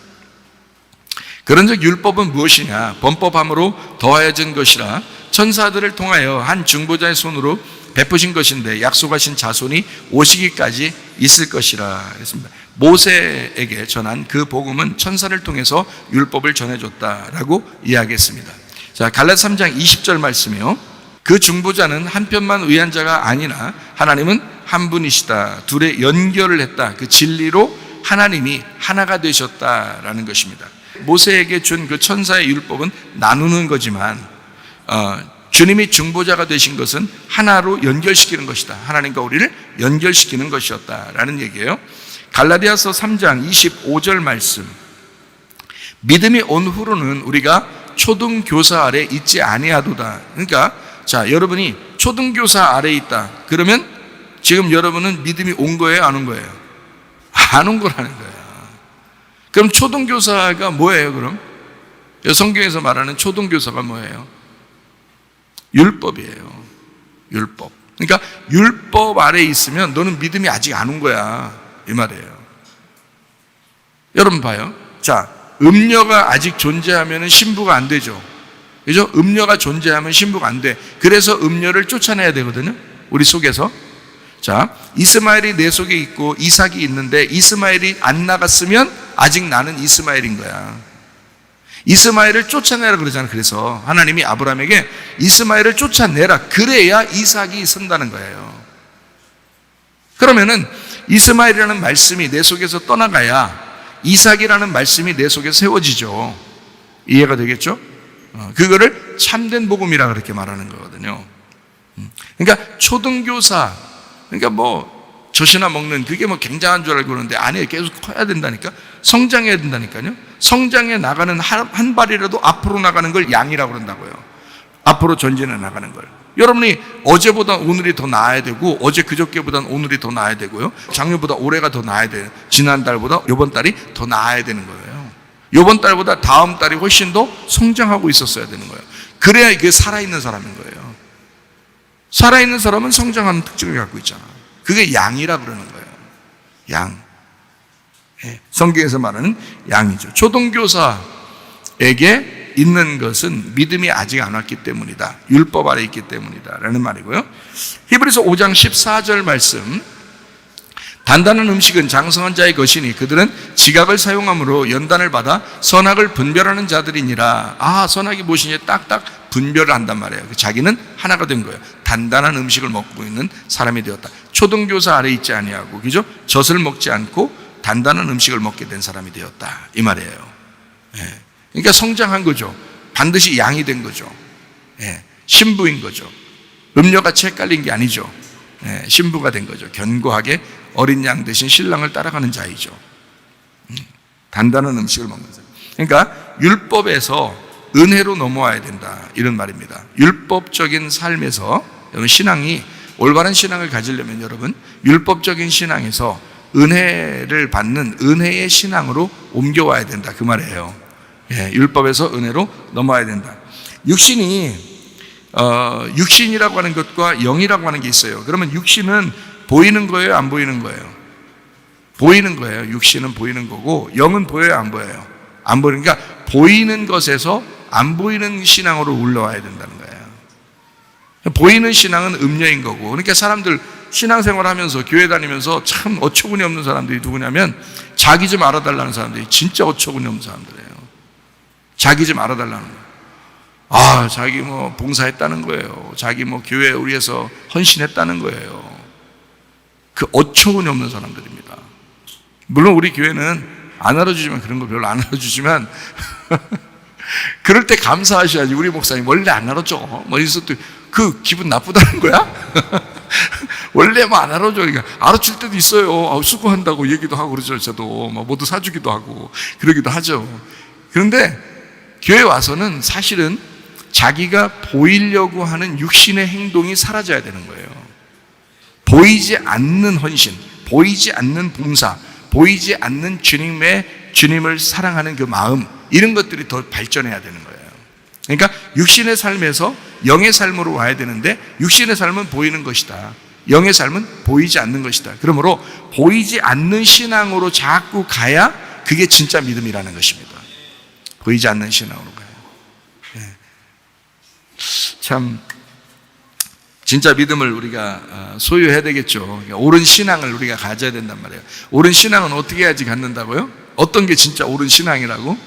그런즉 율법은 무엇이냐? 번법함으로 더하여진 것이라 천사들을 통하여 한 중보자의 손으로 베푸신 것인데 약속하신 자손이 오시기까지 있을 것이라 했습니다. 모세에게 전한 그 복음은 천사를 통해서 율법을 전해줬다라고 이야기했습니다. 자, 갈라디아서 3장 20절 말씀이요. 그 중보자는 한편만 의한 자가 아니나 하나님은 한 분이시다. 둘의 연결을 했다. 그 진리로 하나님이 하나가 되셨다라는 것입니다. 모세에게 준 그 천사의 율법은 나누는 거지만 주님이 중보자가 되신 것은 하나로 연결시키는 것이다. 하나님과 우리를 연결시키는 것이었다라는 얘기예요. 갈라디아서 3장 25절 말씀. 믿음이 온 후로는 우리가 초등교사 아래 있지 아니하도다. 그러니까 자, 여러분이 초등교사 아래 있다. 그러면 지금 여러분은 믿음이 온 거예요, 안 온 거예요? 안 온 거라는 거예요. 그럼 초등교사가 뭐예요, 그럼? 성경에서 말하는 초등교사가 뭐예요? 율법이에요. 율법. 그러니까 율법 아래에 있으면 너는 믿음이 아직 안 온 거야. 이 말이에요. 여러분 봐요. 자, 음녀가 아직 존재하면 신부가 안 되죠. 그죠? 음녀가 존재하면 신부가 안 돼. 그래서 음녀를 쫓아내야 되거든요. 우리 속에서. 자, 이스마엘이 내 속에 있고 이삭이 있는데 이스마엘이 안 나갔으면 아직 나는 이스마엘인 거야. 이스마엘을 쫓아내라 그러잖아요. 그래서 하나님이 아브라함에게 이스마엘을 쫓아내라. 그래야 이삭이 선다는 거예요. 그러면은 이스마엘이라는 말씀이 내 속에서 떠나가야 이삭이라는 말씀이 내 속에 세워지죠. 이해가 되겠죠? 그거를 참된 복음이라 그렇게 말하는 거거든요. 그러니까 초등교사, 그러니까 뭐 젖이나 먹는 그게 뭐 굉장한 줄 알고 그러는데 안에 계속 커야 된다니까. 성장해야 된다니까요. 성장해 나가는 한 발이라도 앞으로 나가는 걸 양이라고 그런다고요. 앞으로 전진해 나가는 걸. 여러분이 어제보다 오늘이 더 나아야 되고 어제 그저께보다 오늘이 더 나아야 되고요. 작년보다 올해가 더 나아야 돼요. 지난달보다 이번 달이 더 나아야 되는 거예요. 이번 달보다 다음 달이 훨씬 더 성장하고 있었어야 되는 거예요. 그래야 이게 살아있는 사람인 거예요. 살아있는 사람은 성장하는 특징을 갖고 있잖아. 그게 양이라 그러는 거예요. 양. 성경에서 말하는 양이죠. 초등교사에게 있는 것은 믿음이 아직 안 왔기 때문이다. 율법 아래 있기 때문이다 라는 말이고요. 히브리서 5장 14절 말씀. 단단한 음식은 장성한 자의 것이니 그들은 지각을 사용함으로 연단을 받아 선악을 분별하는 자들이니라. 선악이 무엇인지 딱딱 분별을 한단 말이에요. 자기는 하나가 된 거예요. 단단한 음식을 먹고 있는 사람이 되었다. 초등교사 아래 있지 아니하고, 그죠? 젖을 먹지 않고 단단한 음식을 먹게 된 사람이 되었다, 이 말이에요. 예. 그러니까 성장한 거죠. 반드시 양이 된 거죠. 예. 신부인 거죠. 음료같이 헷갈린 게 아니죠. 예. 신부가 된 거죠. 견고하게 어린 양 대신 신랑을 따라가는 자이죠. 단단한 음식을 먹는 사람. 그러니까 율법에서 은혜로 넘어와야 된다, 이런 말입니다. 율법적인 삶에서 여러분, 신앙이 올바른 신앙을 가지려면 여러분, 율법적인 신앙에서 은혜를 받는 은혜의 신앙으로 옮겨와야 된다, 그 말이에요. 예, 율법에서 은혜로 넘어와야 된다. 육신이라고 하는 것과 영이라고 하는 게 있어요. 그러면 육신은 보이는 거예요, 안 보이는 거예요? 보이는 거예요. 육신은 보이는 거고, 영은 보여요, 안 보여요? 안 보이는, 그러니까 보이는 것에서 안 보이는 신앙으로 올라와야 된다는 거예요. 보이는 신앙은 음료인 거고, 그러니까 사람들 신앙생활 하면서 교회 다니면서 참 어처구니 없는 사람들이 누구냐면, 자기 좀 알아달라는 사람들이 진짜 어처구니 없는 사람들이에요. 자기 좀 알아달라는 거예요. 아, 자기 뭐 봉사했다는 거예요. 자기 뭐 교회 우리에서 헌신했다는 거예요. 그 어처구니 없는 사람들입니다. 물론 우리 교회는 안 알아주지만, 그런 거 별로 안 알아주지만 그럴 때 감사하셔야지. 우리 목사님 원래 안 알아줘, 뭐 이래서 또 그 기분 나쁘다는 거야? 원래 뭐 안 알아줘. 그러니까 알아줄 때도 있어요. 수고한다고 얘기도 하고 그러죠. 저도 뭐 모두 사주기도 하고 그러기도 하죠. 그런데 교회 와서는 사실은 자기가 보이려고 하는 육신의 행동이 사라져야 되는 거예요. 보이지 않는 헌신, 보이지 않는 봉사, 보이지 않는 주님을 사랑하는 그 마음, 이런 것들이 더 발전해야 되는 거예요. 그러니까 육신의 삶에서 영의 삶으로 와야 되는데, 육신의 삶은 보이는 것이다, 영의 삶은 보이지 않는 것이다. 그러므로 보이지 않는 신앙으로 자꾸 가야 그게 진짜 믿음이라는 것입니다. 보이지 않는 신앙으로 가요. 네. 참 진짜 믿음을 우리가 소유해야 되겠죠. 그러니까 옳은 신앙을 우리가 가져야 된단 말이에요. 옳은 신앙은 어떻게 해야지 갖는다고요? 어떤 게 진짜 옳은 신앙이라고?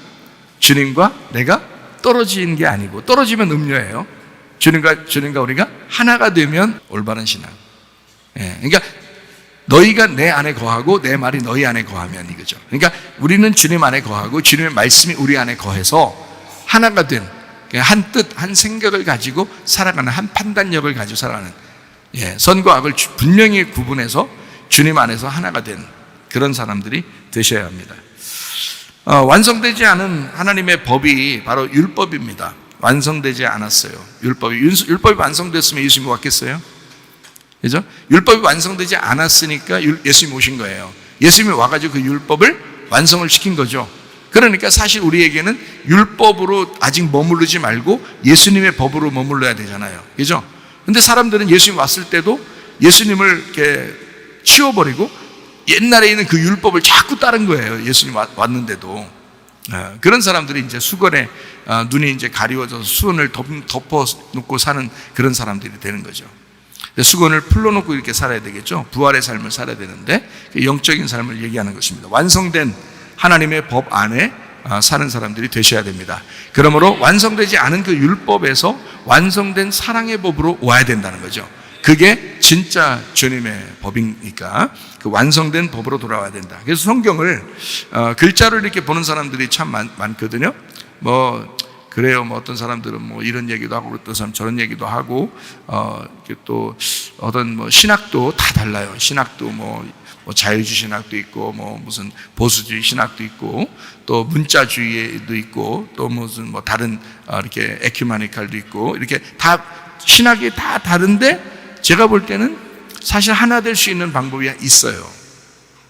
주님과 내가 떨어지는 게 아니고, 떨어지면 음료예요. 주님과 우리가 하나가 되면 올바른 신앙. 예, 그러니까 너희가 내 안에 거하고 내 말이 너희 안에 거하면, 이거죠. 그러니까 우리는 주님 안에 거하고 주님의 말씀이 우리 안에 거해서 하나가 된, 한 뜻, 한 생각을 가지고 살아가는, 한 판단력을 가지고 살아가는, 예, 선과 악을 분명히 구분해서 주님 안에서 하나가 된 그런 사람들이 되셔야 합니다. 완성되지 않은 하나님의 법이 바로 율법입니다. 완성되지 않았어요. 율법이 완성됐으면 예수님이 왔겠어요? 그죠? 율법이 완성되지 않았으니까 예수님이 오신 거예요. 예수님이 와가지고 그 율법을 완성을 시킨 거죠. 그러니까 사실 우리에게는 율법으로 아직 머무르지 말고 예수님의 법으로 머물러야 되잖아요. 그죠? 근데 사람들은 예수님 왔을 때도 예수님을 이렇게 치워버리고 옛날에 있는 그 율법을 자꾸 따른 거예요. 예수님 왔는데도. 그런 사람들이 이제 수건에 눈이 이제 가리워져서 수건을 덮어놓고 사는 그런 사람들이 되는 거죠. 수건을 풀러놓고 이렇게 살아야 되겠죠. 부활의 삶을 살아야 되는데, 영적인 삶을 얘기하는 것입니다. 완성된 하나님의 법 안에 사는 사람들이 되셔야 됩니다. 그러므로 완성되지 않은 그 율법에서 완성된 사랑의 법으로 와야 된다는 거죠. 그게 진짜 주님의 법이니까 그 완성된 법으로 돌아와야 된다. 그래서 성경을 글자로 이렇게 보는 사람들이 참 많거든요. 뭐 그래요. 뭐 어떤 사람들은 뭐 이런 얘기도 하고, 어떤 사람 저런 얘기도 하고, 또 어떤 뭐 신학도 다 달라요. 신학도 뭐 자유주의 신학도 있고, 뭐 무슨 보수주의 신학도 있고, 또 문자주의도 있고, 또 무슨 뭐 다른 이렇게 에큐메니칼도 있고, 이렇게 다 신학이 다 다른데, 제가 볼 때는 사실 하나 될 수 있는 방법이 있어요.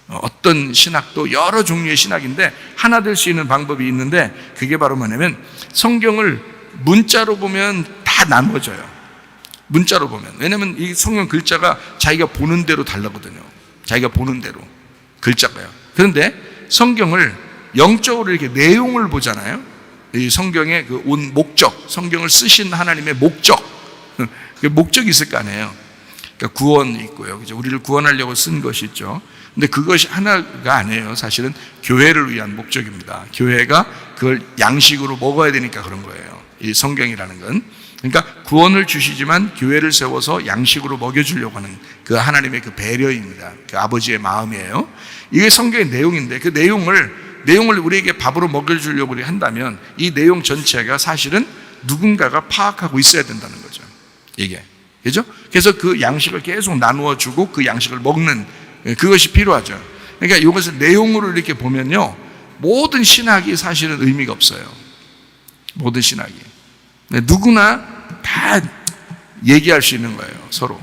어떤 신학도 여러 종류의 신학인데 하나 될 수 있는 방법이 있는데, 그게 바로 뭐냐면 성경을 문자로 보면 다 나눠져요. 문자로 보면. 왜냐면 이 성경 글자가 자기가 보는 대로 다르거든요. 자기가 보는 대로 글자가요. 그런데 성경을 영적으로 이렇게 내용을 보잖아요. 이 성경의 그 온 목적, 성경을 쓰신 하나님의 목적, 그 목적이 있을 거 아니에요. 그러니까 구원이 있고요. 그죠? 우리를 구원하려고 쓴 것이 있죠. 근데 그것이 하나가 아니에요. 사실은 교회를 위한 목적입니다. 교회가 그걸 양식으로 먹어야 되니까 그런 거예요. 이 성경이라는 건. 그러니까 구원을 주시지만 교회를 세워서 양식으로 먹여주려고 하는 그 하나님의 그 배려입니다. 그 아버지의 마음이에요. 이게 성경의 내용인데 그 내용을 우리에게 밥으로 먹여주려고 한다면 이 내용 전체가 사실은 누군가가 파악하고 있어야 된다는 거죠. 이게. 그죠? 그래서 그 양식을 계속 나누어 주고 그 양식을 먹는 그것이 필요하죠. 그러니까 이것을 내용으로 이렇게 보면요. 모든 신학이 사실은 의미가 없어요. 모든 신학이. 누구나 다 얘기할 수 있는 거예요. 서로.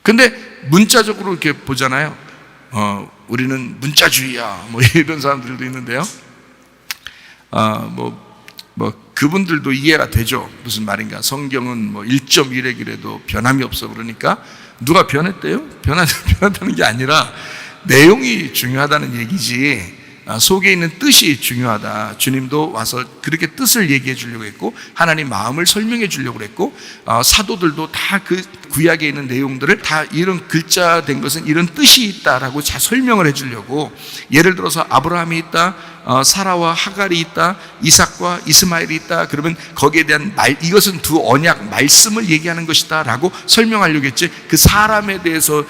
근데 문자적으로 이렇게 보잖아요. 우리는 문자주의야. 뭐 이런 사람들도 있는데요. 그분들도 이해가 되죠. 무슨 말인가. 성경은 뭐 1.1핵이라도 변함이 없어. 그러니까 누가 변했대요? 변한다는 게 아니라 내용이 중요하다는 얘기지. 속에 있는 뜻이 중요하다. 주님도 와서 그렇게 뜻을 얘기해 주려고 했고 하나님 마음을 설명해 주려고 했고 사도들도 다 그 구약에 있는 내용들을 다 이런 글자된 것은 이런 뜻이 있다라고 잘 설명을 해 주려고 예를 들어서 아브라함이 있다, 사라와 하갈이 있다, 이삭과 이스마엘이 있다. 그러면 거기에 대한 이것은 두 언약 말씀을 얘기하는 것이다 라고 설명하려고 했지 그 사람에 대해서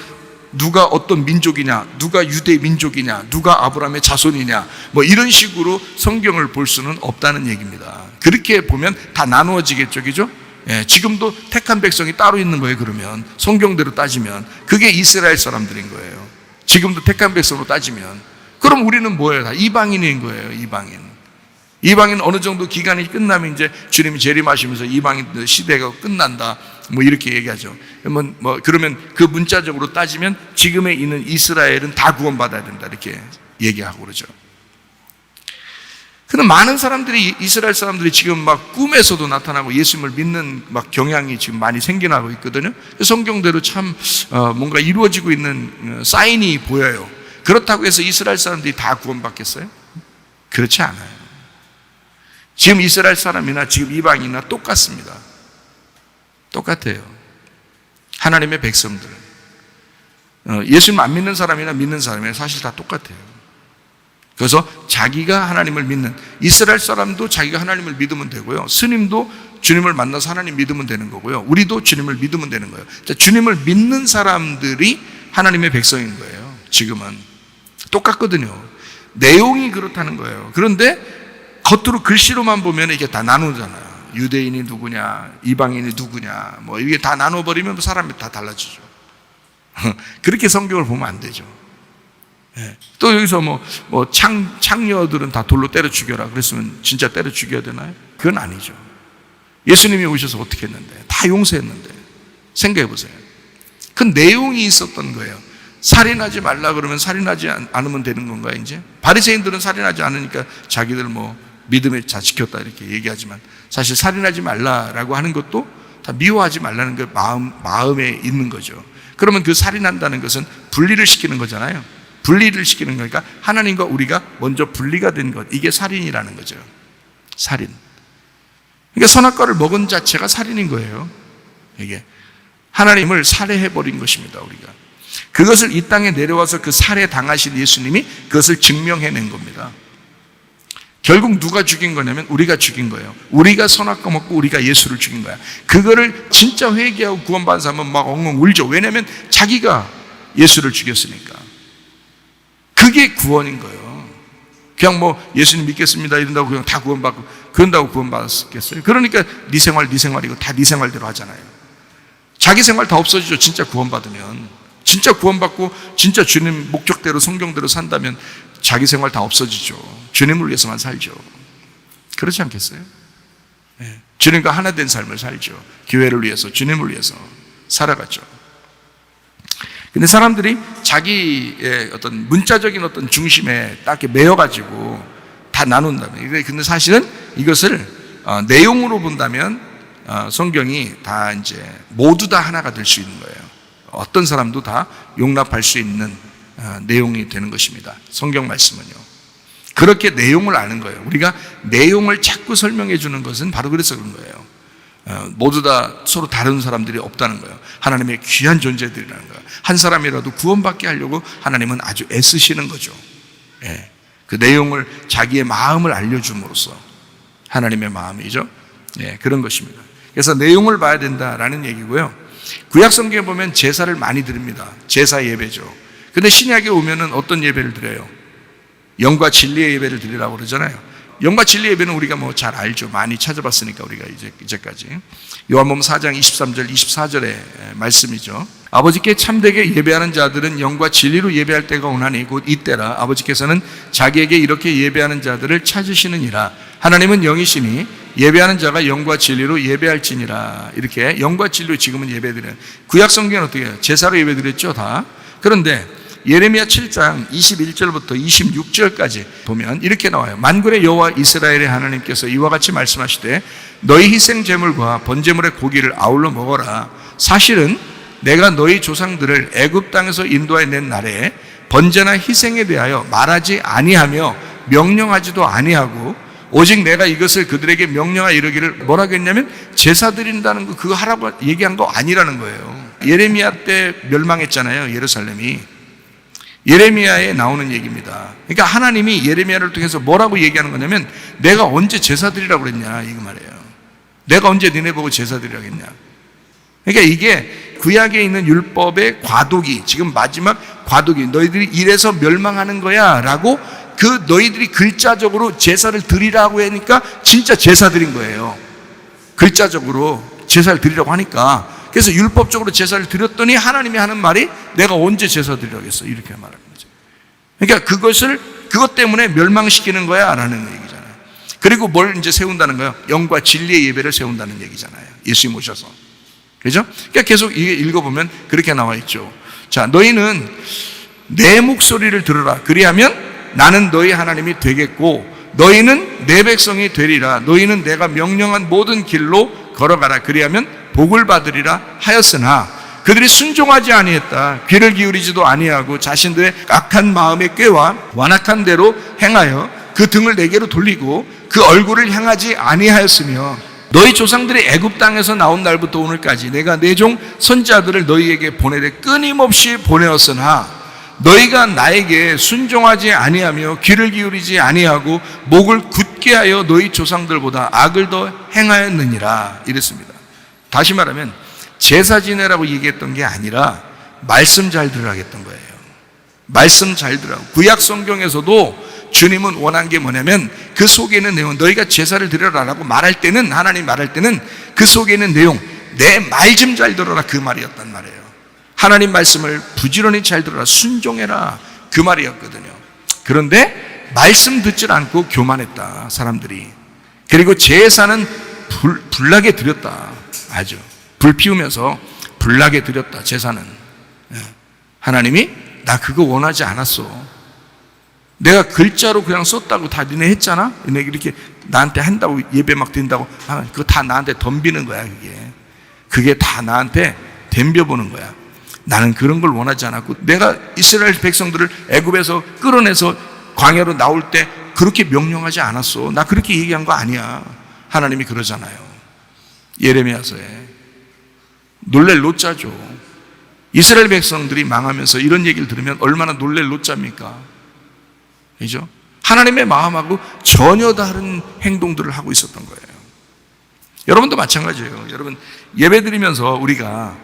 누가 어떤 민족이냐, 누가 유대 민족이냐, 누가 아브라함의 자손이냐, 뭐 이런 식으로 성경을 볼 수는 없다는 얘기입니다. 그렇게 보면 다 나누어지겠죠, 그죠? 예, 지금도 택한 백성이 따로 있는 거예요. 그러면 성경대로 따지면 그게 이스라엘 사람들인 거예요. 지금도 택한 백성으로 따지면 그럼 우리는 뭐예요? 다 이방인인 거예요. 이방인 어느 정도 기간이 끝나면 이제 주님이 재림하시면서 이방인들 시대가 끝난다. 뭐 이렇게 얘기하죠. 그러면 그 문자적으로 따지면 지금에 있는 이스라엘은 다 구원받아야 된다. 이렇게 얘기하고 그러죠. 근데 많은 사람들이 이스라엘 사람들이 지금 막 꿈에서도 나타나고 예수님을 믿는 막 경향이 지금 많이 생겨나고 있거든요. 성경대로 참 뭔가 이루어지고 있는 사인이 보여요. 그렇다고 해서 이스라엘 사람들이 다 구원받겠어요? 그렇지 않아요. 지금 이스라엘 사람이나 지금 이방인이나 똑같습니다. 똑같아요. 하나님의 백성들은 예수님 안 믿는 사람이나 믿는 사람이나 사실 다 똑같아요. 그래서 자기가 하나님을 믿는 이스라엘 사람도 자기가 하나님을 믿으면 되고요. 스님도 주님을 만나서 하나님 믿으면 되는 거고요. 우리도 주님을 믿으면 되는 거예요. 주님을 믿는 사람들이 하나님의 백성인 거예요. 지금은 똑같거든요. 내용이 그렇다는 거예요. 그런데 겉으로 글씨로만 보면 이게 다 나누잖아요. 유대인이 누구냐, 이방인이 누구냐, 뭐 이게 다 나눠버리면 사람이 다 달라지죠. 그렇게 성경을 보면 안 되죠. 네. 또 여기서 창녀들은 다 돌로 때려 죽여라 그랬으면 진짜 때려 죽여야 되나요? 그건 아니죠. 예수님이 오셔서 어떻게 했는데? 다 용서했는데. 생각해 보세요. 그 내용이 있었던 거예요. 살인하지 말라 그러면 살인하지 않으면 되는 건가 이제? 바리새인들은 살인하지 않으니까 자기들 믿음에 잘 지켰다 이렇게 얘기하지만 사실 살인하지 말라라고 하는 것도 다 미워하지 말라는 게 마음에 있는 거죠. 그러면 그 살인한다는 것은 분리를 시키는 거잖아요. 분리를 시키는 거니까 하나님과 우리가 먼저 분리가 된 것, 이게 살인이라는 거죠. 살인. 그러니까 선악과를 먹은 자체가 살인인 거예요. 이게 하나님을 살해해버린 것입니다. 우리가 그것을 이 땅에 내려와서 그 살해 당하신 예수님이 그것을 증명해낸 겁니다. 결국 누가 죽인 거냐면 우리가 죽인 거예요. 우리가 선악과 먹고 우리가 예수를 죽인 거야. 그거를 진짜 회개하고 구원받은 사람은 막 엉엉 울죠. 왜냐하면 자기가 예수를 죽였으니까. 그게 구원인 거예요. 그냥 예수님 믿겠습니다 이런다고 그냥 다 구원받고 그런다고 구원받았겠어요? 그러니까 네 생활이고 다 네 생활대로 하잖아요. 자기 생활 다 없어지죠. 진짜 구원받으면. 진짜 구원받고 진짜 주님 목적대로 성경대로 산다면 자기 생활 다 없어지죠. 주님을 위해서만 살죠. 그렇지 않겠어요? 네. 주님과 하나 된 삶을 살죠. 교회를 위해서, 주님을 위해서 살아가죠. 근데 사람들이 자기의 어떤 문자적인 어떤 중심에 딱 이렇게 매여가지고 다 나눈다면, 근데 사실은 이것을 내용으로 본다면 성경이 다 이제 모두 다 하나가 될 수 있는 거예요. 어떤 사람도 다 용납할 수 있는 내용이 되는 것입니다. 성경 말씀은요. 그렇게 내용을 아는 거예요. 우리가 내용을 자꾸 설명해 주는 것은 바로 그래서 그런 거예요. 모두 다 서로 다른 사람들이 없다는 거예요. 하나님의 귀한 존재들이라는 거예요. 한 사람이라도 구원받게 하려고 하나님은 아주 애쓰시는 거죠. 예. 그 내용을 자기의 마음을 알려줌으로써 하나님의 마음이죠. 예, 그런 것입니다. 그래서 내용을 봐야 된다라는 얘기고요. 구약 성경에 보면 제사를 많이 드립니다. 제사 예배죠. 근데 신약에 오면은 어떤 예배를 드려요? 영과 진리의 예배를 드리라고 그러잖아요. 영과 진리 예배는 우리가 뭐 잘 알죠. 많이 찾아봤으니까 우리가 이제까지. 요한복음 4장 23절 24절의 말씀이죠. 아버지께 참되게 예배하는 자들은 영과 진리로 예배할 때가 오나니 곧 이때라. 아버지께서는 자기에게 이렇게 예배하는 자들을 찾으시느니라. 하나님은 영이시니 예배하는 자가 영과 진리로 예배할지니라. 이렇게 영과 진리로 지금은 예배드려요. 구약 성경은 어떻게 해요? 제사로 예배드렸죠, 다. 그런데 예레미야 7장 21절부터 26절까지 보면 이렇게 나와요. 만군의 여호와 이스라엘의 하나님께서 이와 같이 말씀하시되 너희 희생 제물과 번제물의 고기를 아울러 먹어라. 사실은 내가 너희 조상들을 애굽 땅에서 인도해 낸 날에 번제나 희생에 대하여 말하지 아니하며 명령하지도 아니하고 오직 내가 이것을 그들에게 명령하 이르기를 뭐라고 했냐면 제사 드린다는 거 그거 하라고 얘기한 거 아니라는 거예요. 예레미야 때 멸망했잖아요, 예루살렘이. 예레미야에 나오는 얘기입니다. 그러니까 하나님이 예레미야를 통해서 뭐라고 얘기하는 거냐면 내가 언제 제사 드리라고 그랬냐 이거 말이에요. 내가 언제 니네 보고 제사 드리라고 했냐. 그러니까 이게 구약에 있는 율법의 과도기, 지금 마지막 과도기, 너희들이 이래서 멸망하는 거야 라고 그 너희들이 글자적으로 제사를 드리라고 하니까 진짜 제사 드린 거예요. 글자적으로 제사를 드리라고 하니까. 그래서 율법적으로 제사를 드렸더니 하나님이 하는 말이 내가 언제 제사 드리라고 했어 이렇게 말하는 거죠. 그러니까 그것 때문에 멸망시키는 거야 라는 얘기잖아요. 그리고 뭘 이제 세운다는 거예요? 영과 진리의 예배를 세운다는 얘기잖아요. 예수님 오셔서. 그죠? 그러니까 계속 이게 읽어보면 그렇게 나와 있죠. 자, 너희는 내 목소리를 들으라. 그리하면 나는 너희 하나님이 되겠고 너희는 내 백성이 되리라. 너희는 내가 명령한 모든 길로 걸어가라. 그리하면 복을 받으리라 하였으나 그들이 순종하지 아니했다. 귀를 기울이지도 아니하고 자신들의 악한 마음의 꾀와 완악한 대로 행하여 그 등을 내게로 돌리고 그 얼굴을 향하지 아니하였으며 너희 조상들이 애굽 땅에서 나온 날부터 오늘까지 내가 내 종 선지자들을 너희에게 보내되 끊임없이 보내었으나 너희가 나에게 순종하지 아니하며 귀를 기울이지 아니하고 목을 굳게 하여 너희 조상들보다 악을 더 행하였느니라 이랬습니다. 다시 말하면 제사 지내라고 얘기했던 게 아니라 말씀 잘 들으라고 했던 거예요. 말씀 잘 들으라고. 구약 성경에서도 주님은 원한 게 뭐냐면 그 속에 있는 내용, 너희가 제사를 드려라라고 말할 때는, 하나님 말할 때는 그 속에 있는 내용, 내 말 좀 잘 들어라 그 말이었단 말이에요. 하나님 말씀을 부지런히 잘 들어라, 순종해라 그 말이었거든요. 그런데 말씀 듣질 않고 교만했다 사람들이. 그리고 제사는 불나게 드렸다. 아주 불 피우면서 불나게 드렸다. 제사는 하나님이 나 그거 원하지 않았어. 내가 글자로 그냥 썼다고 다 니네 했잖아. 니네 이렇게 나한테 한다고 예배 막 드린다고 그거 다 나한테 덤비는 거야. 그게 다 나한테 덤벼보는 거야. 나는 그런 걸 원하지 않았고 내가 이스라엘 백성들을 애굽에서 끌어내서 광야로 나올 때 그렇게 명령하지 않았어. 나 그렇게 얘기한 거 아니야. 하나님이 그러잖아요. 예레미야서에 놀랄 노자죠. 이스라엘 백성들이 망하면서 이런 얘기를 들으면 얼마나 놀랄 노자입니까? 그죠? 하나님의 마음하고 전혀 다른 행동들을 하고 있었던 거예요. 여러분도 마찬가지예요. 여러분 예배 드리면서 우리가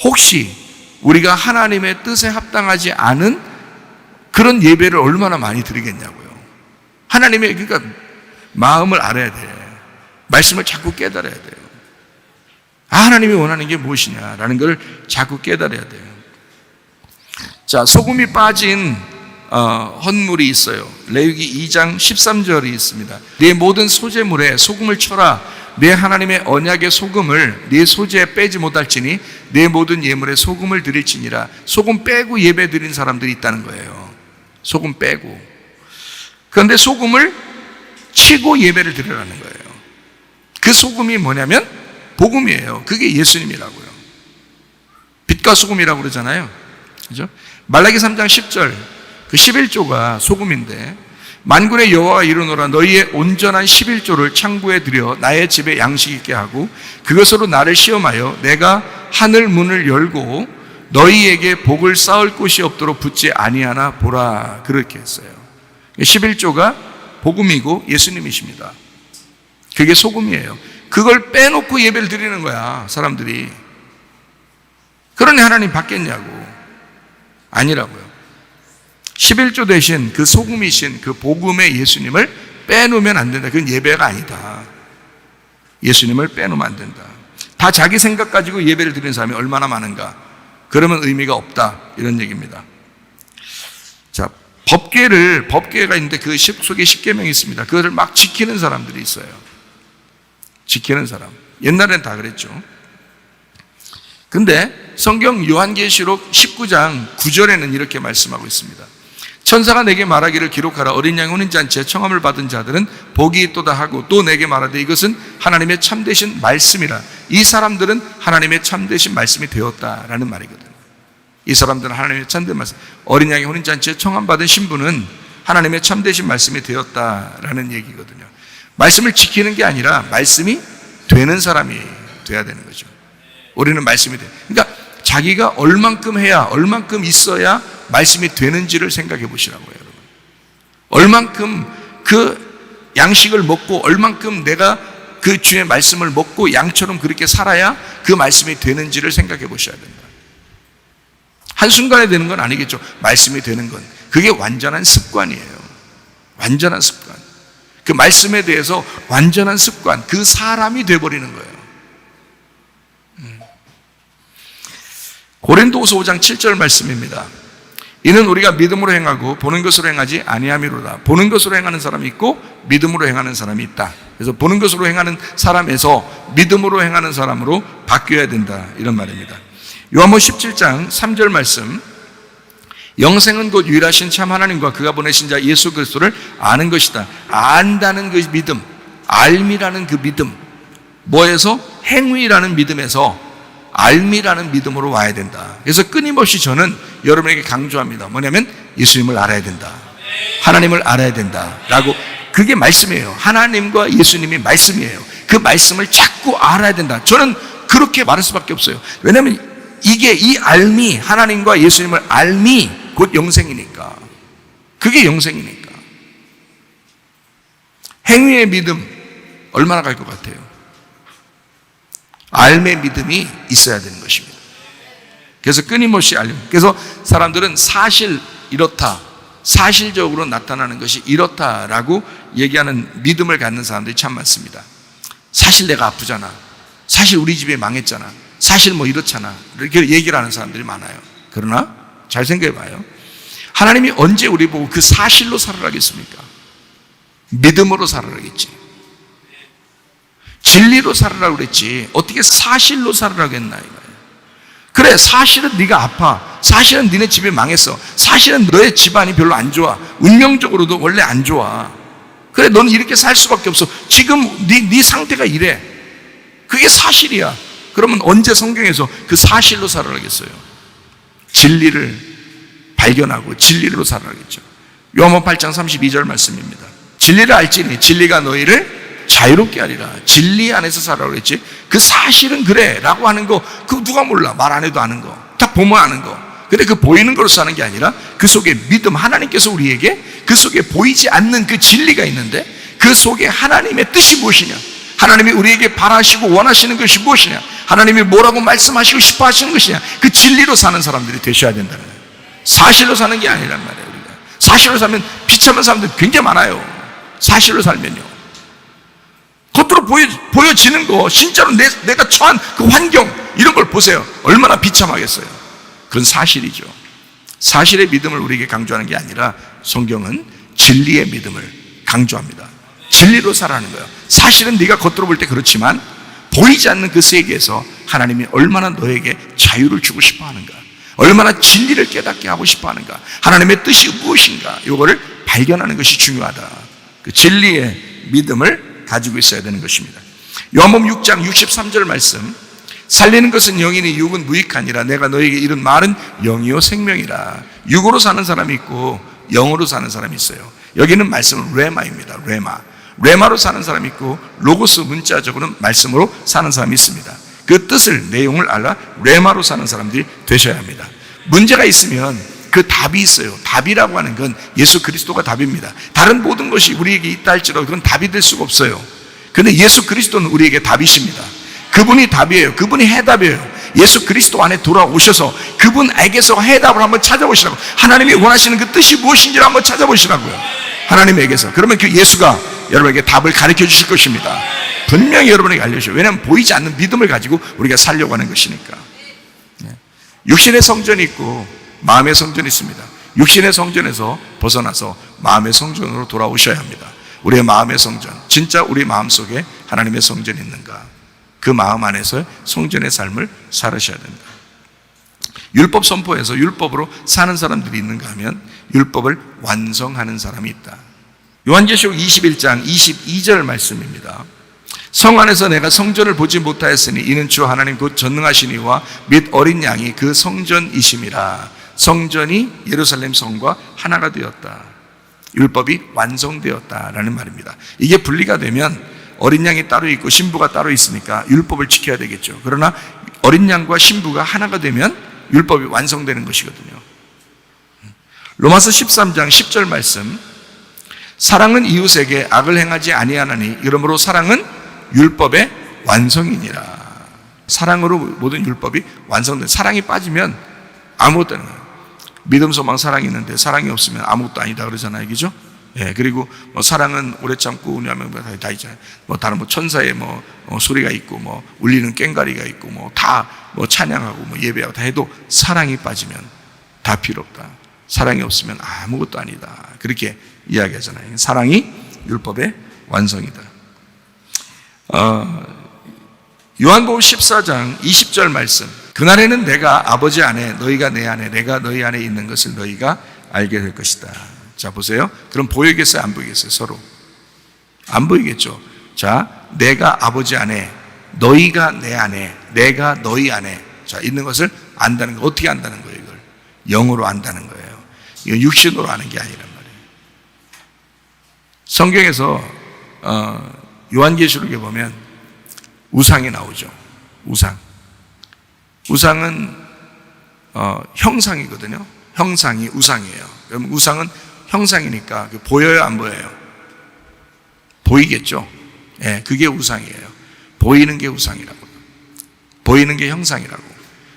혹시 우리가 하나님의 뜻에 합당하지 않은 그런 예배를 얼마나 많이 드리겠냐고요. 하나님의 그러니까 마음을 알아야 돼. 말씀을 자꾸 깨달아야 돼요. 하나님이 원하는 게 무엇이냐라는 걸 자꾸 깨달아야 돼요. 자, 소금이 빠진 헌물이 있어요. 레위기 2장 13절이 있습니다. 네 모든 소제물에 소금을 쳐라. 내 하나님의 언약의 소금을 네 소제에 빼지 못할지니 네 모든 예물에 소금을 드릴지니라. 소금 빼고 예배 드린 사람들이 있다는 거예요. 소금 빼고. 그런데 소금을 치고 예배를 드리라는 거예요. 그 소금이 뭐냐면 복음이에요. 그게 예수님이라고요. 빛과 소금이라고 그러잖아요. 그죠? 말라기 3장 10절 그 11조가 소금인데 만군의 여호와가 이르노라 너희의 온전한 11조를 창고에 들여 나의 집에 양식 있게 하고 그것으로 나를 시험하여 내가 하늘 문을 열고 너희에게 복을 쌓을 곳이 없도록 붙지 아니하나 보라 그렇게 했어요. 11조가 복음이고 예수님이십니다. 그게 소금이에요. 그걸 빼놓고 예배를 드리는 거야, 사람들이. 그러니 하나님 받겠냐고. 아니라고요. 11조 대신 그 소금이신 그 복음의 예수님을 빼놓으면 안 된다. 그건 예배가 아니다. 예수님을 빼놓으면 안 된다. 다 자기 생각 가지고 예배를 드리는 사람이 얼마나 많은가. 그러면 의미가 없다. 이런 얘기입니다. 자, 법궤가 있는데 그 속에 십계명이 있습니다. 그거를 막 지키는 사람들이 있어요. 지키는 사람. 옛날엔 다 그랬죠. 근데 성경 요한계시록 19장 9절에는 이렇게 말씀하고 있습니다. 천사가 내게 말하기를 기록하라. 어린 양이 혼인 잔치에 청함을 받은 자들은 복이 있도다 하고 또 내게 말하되 이것은 하나님의 참되신 말씀이라. 이 사람들은 하나님의 참되신 말씀이 되었다라는 말이거든요. 이 사람들은 하나님의 참된 말씀. 어린 양이 혼인 잔치에 청함 받은 신부는 하나님의 참되신 말씀이 되었다라는 얘기거든요. 말씀을 지키는 게 아니라 말씀이 되는 사람이 돼야 되는 거죠. 우리는 말씀이 돼. 그러니까 자기가 얼만큼 해야, 얼만큼 있어야 말씀이 되는지를 생각해 보시라고요, 여러분. 얼만큼 그 양식을 먹고, 얼만큼 내가 그 주의 말씀을 먹고 양처럼 그렇게 살아야 그 말씀이 되는지를 생각해 보셔야 된다. 한순간에 되는 건 아니겠죠. 말씀이 되는 건. 그게 완전한 습관이에요. 완전한 습관. 그 말씀에 대해서 완전한 습관, 그 사람이 돼버리는 거예요. 고린도후서 5장 7절 말씀입니다. 이는 우리가 믿음으로 행하고 보는 것으로 행하지 아니함이로다. 보는 것으로 행하는 사람이 있고 믿음으로 행하는 사람이 있다. 그래서 보는 것으로 행하는 사람에서 믿음으로 행하는 사람으로 바뀌어야 된다. 이런 말입니다. 요한복음 17장 3절 말씀. 영생은 곧 유일하신 참 하나님과 그가 보내신 자 예수 그리스도를 아는 것이다. 안다는 그 믿음, 알미라는 그 믿음, 뭐에서? 행위라는 믿음에서 알미라는 믿음으로 와야 된다. 그래서 끊임없이 저는 여러분에게 강조합니다. 뭐냐면 예수님을 알아야 된다. 하나님을 알아야 된다. 라고. 그게 말씀이에요. 하나님과 예수님이 말씀이에요. 그 말씀을 자꾸 알아야 된다. 저는 그렇게 말할 수밖에 없어요. 왜냐하면 이게 이 알미, 하나님과 예수님을 알미 곧 영생이니까. 그게 영생이니까. 행위의 믿음 얼마나 갈 것 같아요? 알의 믿음이 있어야 되는 것입니다. 그래서 끊임없이 알림. 그래서 사람들은 사실 이렇다, 사실적으로 나타나는 것이 이렇다라고 얘기하는 믿음을 갖는 사람들이 참 많습니다. 사실 내가 아프잖아, 사실 우리 집이 망했잖아, 사실 뭐 이렇잖아, 이렇게 얘기를 하는 사람들이 많아요. 그러나 잘 생각해 봐요. 하나님이 언제 우리 보고 그 사실로 살아라겠습니까? 믿음으로 살아라겠지. 진리로 살으라고 그랬지 어떻게 사실로 살으라고 했나 이거예요. 그래, 사실은 네가 아파, 사실은 니네 집이 망했어, 사실은 너의 집안이 별로 안 좋아, 운명적으로도 원래 안 좋아. 그래, 너는 이렇게 살 수밖에 없어. 지금 네 상태가 이래. 그게 사실이야. 그러면 언제 성경에서 그 사실로 살아라겠어요? 진리를 발견하고 진리로 살아라겠죠. 요한복음 8장 32절 말씀입니다. 진리를 알지니 진리가 너희를 자유롭게 하리라. 진리 안에서 살아라고 그랬지. 그 사실은 그래 라고 하는 거 그거 누가 몰라. 말 안 해도 아는 거, 다 보면 아는 거. 근데 그 보이는 걸로 사는 게 아니라 그 속에 믿음, 하나님께서 우리에게 그 속에 보이지 않는 그 진리가 있는데 그 속에 하나님의 뜻이 무엇이냐, 하나님이 우리에게 바라시고 원하시는 것이 무엇이냐, 하나님이 뭐라고 말씀하시고 싶어 하시는 것이냐, 그 진리로 사는 사람들이 되셔야 된다는 거예요. 사실로 사는 게 아니란 말이에요. 우리가 사실로 살면 비참한 사람들 굉장히 많아요. 사실로 살면요, 겉으로 보여지는 거, 진짜로 내가 처한 그 환경, 이런 걸 보세요. 얼마나 비참하겠어요. 그건 사실이죠. 사실의 믿음을 우리에게 강조하는 게 아니라 성경은 진리의 믿음을 강조합니다. 진리로 살아가는 거예요. 사실은 네가 겉으로 볼 때 그렇지만 보이지 않는 그 세계에서 하나님이 얼마나 너에게 자유를 주고 싶어 하는가, 얼마나 진리를 깨닫게 하고 싶어 하는가, 하나님의 뜻이 무엇인가, 이거를 발견하는 것이 중요하다. 그 진리의 믿음을 가지고 있어야 되는 것입니다. 요한복음 6장 63절 말씀. 살리는 것은 영이니 육은 무익하니라. 내가 너에게 이른 말은 영이요 생명이라. 육으로 사는 사람이 있고 영으로 사는 사람이 있어요. 여기는 말씀은 레마입니다. 레마로 사는 사람이 있고 로고스, 문자적으로는 말씀으로 사는 사람이 있습니다. 그 뜻을, 내용을 알아 레마로 사는 사람들이 되셔야 합니다. 문제가 있으면 그 답이 있어요. 답이라고 하는 건 예수 그리스도가 답입니다. 다른 모든 것이 우리에게 있다 할지라도 그건 답이 될 수가 없어요. 근데 예수 그리스도는 우리에게 답이십니다. 그분이 답이에요. 그분이 해답이에요. 예수 그리스도 안에 돌아오셔서 그분에게서 해답을 한번 찾아보시라고. 하나님이 원하시는 그 뜻이 무엇인지를 한번 찾아보시라고요. 하나님에게서. 그러면 그 예수가 여러분에게 답을 가르쳐 주실 것입니다. 분명히 여러분에게 알려주셔요. 왜냐하면 보이지 않는 믿음을 가지고 우리가 살려고 하는 것이니까. 육신의 성전이 있고 마음의 성전이 있습니다. 육신의 성전에서 벗어나서 마음의 성전으로 돌아오셔야 합니다. 우리의 마음의 성전, 진짜 우리 마음속에 하나님의 성전이 있는가? 그 마음 안에서 성전의 삶을 살으셔야 된다. 율법 선포에서 율법으로 사는 사람들이 있는가 하면 율법을 완성하는 사람이 있다. 요한계시록 21장 22절 말씀입니다. 성 안에서 내가 성전을 보지 못하였으니 이는 주 하나님 곧 전능하신 이와 및 어린 양이 그 성전이심이라. 성전이 예루살렘 성과 하나가 되었다. 율법이 완성되었다라는 말입니다. 이게 분리가 되면 어린 양이 따로 있고 신부가 따로 있으니까 율법을 지켜야 되겠죠. 그러나 어린 양과 신부가 하나가 되면 율법이 완성되는 것이거든요. 로마서 13장 10절 말씀. 사랑은 이웃에게 악을 행하지 아니하나니 이러므로 사랑은 율법의 완성이니라. 사랑으로 모든 율법이 완성된. 사랑이 빠지면 아무것도 아니에요. 믿음, 소망, 사랑이 있는데 사랑이 없으면 아무것도 아니다 그러잖아요. 그죠? 예, 그리고 사랑은 오래 참고 우냐면 다 있잖아요. 다른 천사의 소리가 있고 울리는 꽹과리가 있고 다 찬양하고 예배하고 다 해도 사랑이 빠지면 다 필요 없다. 사랑이 없으면 아무것도 아니다. 그렇게 이야기하잖아요. 사랑이 율법의 완성이다. 요한복음 14장 20절 말씀. 그날에는 내가 아버지 안에 너희가 내 안에 내가 너희 안에 있는 것을 너희가 알게 될 것이다. 자, 보세요. 그럼 보이겠어요? 안 보이겠어요? 서로 안 보이겠죠? 자, 내가 아버지 안에 너희가 내 안에 내가 너희 안에 자 있는 것을 안다는 거. 어떻게 안다는 거예요? 이걸 영으로 안다는 거예요. 이건 육신으로 아는 게 아니란 말이에요. 성경에서 요한계시록에 보면 우상이 나오죠. 우상은 형상이거든요. 형상이 우상이에요. 그러면 우상은 형상이니까 보여요, 안 보여요? 보이겠죠? 예, 그게 우상이에요. 보이는 게 우상이라고. 보이는 게 형상이라고.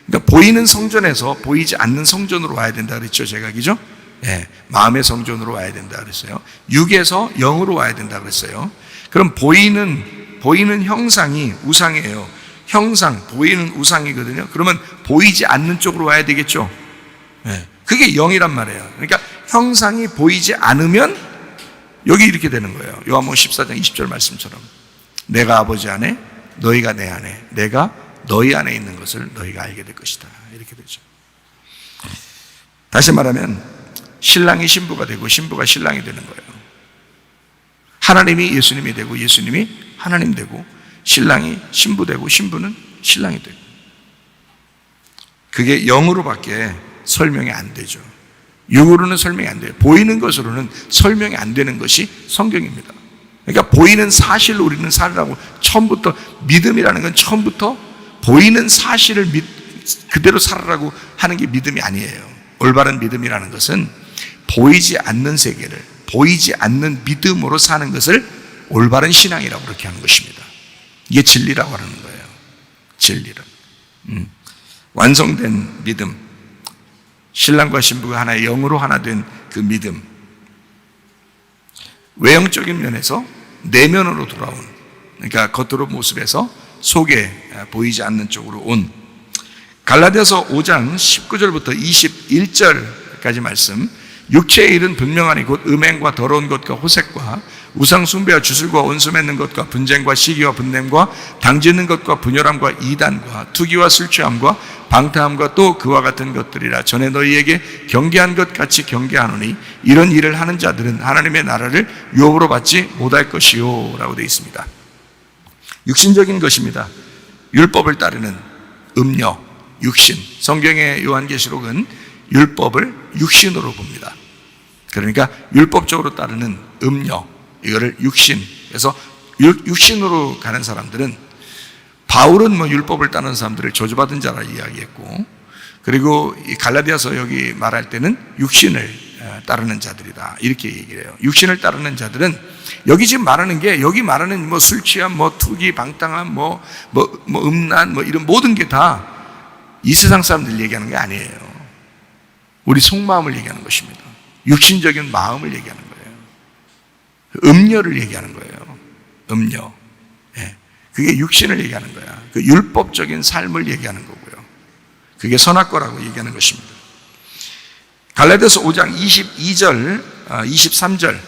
그러니까 보이는 성전에서 보이지 않는 성전으로 와야 된다 그랬죠, 제가. 그죠? 예, 마음의 성전으로 와야 된다 그랬어요. 육에서 영으로 와야 된다 그랬어요. 그럼 보이는 형상이 우상이에요. 형상, 보이는 우상이거든요. 그러면 보이지 않는 쪽으로 와야 되겠죠? 예, 그게 영이란 말이에요. 그러니까 형상이 보이지 않으면 여기 이렇게 되는 거예요. 요한복음 14장 20절 말씀처럼 내가 아버지 안에 너희가 내 안에 내가 너희 안에 있는 것을 너희가 알게 될 것이다. 이렇게 되죠. 다시 말하면 신랑이 신부가 되고 신부가 신랑이 되는 거예요. 하나님이 예수님이 되고 예수님이 하나님 되고 신랑이 신부 되고 신부는 신랑이 되고. 그게 영으로밖에 설명이 안 되죠. 육으로는 설명이 안 돼요. 보이는 것으로는 설명이 안 되는 것이 성경입니다. 그러니까 보이는 사실로 우리는 살으라고. 처음부터 믿음이라는 건 처음부터 보이는 사실을 그대로 살으라고 하는 게 믿음이 아니에요. 올바른 믿음이라는 것은 보이지 않는 세계를 보이지 않는 믿음으로 사는 것을 올바른 신앙이라고 그렇게 하는 것입니다. 이게 진리라고 하는 거예요. 진리는 완성된 믿음, 신랑과 신부가 하나의 영으로 하나 된 그 믿음. 외형적인 면에서 내면으로 돌아온, 그러니까 겉으로 모습에서 속에 보이지 않는 쪽으로 온. 갈라디아서 5장 19절부터 21절까지 말씀. 육체의 일은 분명하니 곧 음행과 더러운 것과 호색과 우상 숭배와 주술과 온수 맺는 것과 분쟁과 시기와 분냄과 당짓는 것과 분열함과 이단과 투기와 술 취함과 방탕함과 또 그와 같은 것들이라. 전에 너희에게 경계한 것 같이 경계하노니 이런 일을 하는 자들은 하나님의 나라를 유업으로 받지 못할 것이요 라고 되어 있습니다. 육신적인 것입니다. 율법을 따르는 음녀, 육신. 성경의 요한계시록은 율법을 육신으로 봅니다. 그러니까 율법적으로 따르는 음녀, 이거를 육신. 그래서 육신으로 가는 사람들은, 바울은 율법을 따르는 사람들을 저주받은 자라 이야기했고, 그리고 이 갈라디아서 여기 말할 때는 육신을 따르는 자들이다. 이렇게 얘기를 해요. 육신을 따르는 자들은 여기 지금 말하는 게, 여기 말하는 뭐 술 취함, 뭐 투기, 방탕함, 뭐 음란, 뭐 이런 모든 게 다 이 세상 사람들 얘기하는 게 아니에요. 우리 속마음을 얘기하는 것입니다. 육신적인 마음을 얘기하는 거예요. 음녀를 얘기하는 거예요. 음녀. 예. 그게 육신을 얘기하는 거야. 그 율법적인 삶을 얘기하는 거고요. 그게 선악과라고 얘기하는 것입니다. 갈라디아서 5장 22절, 23절.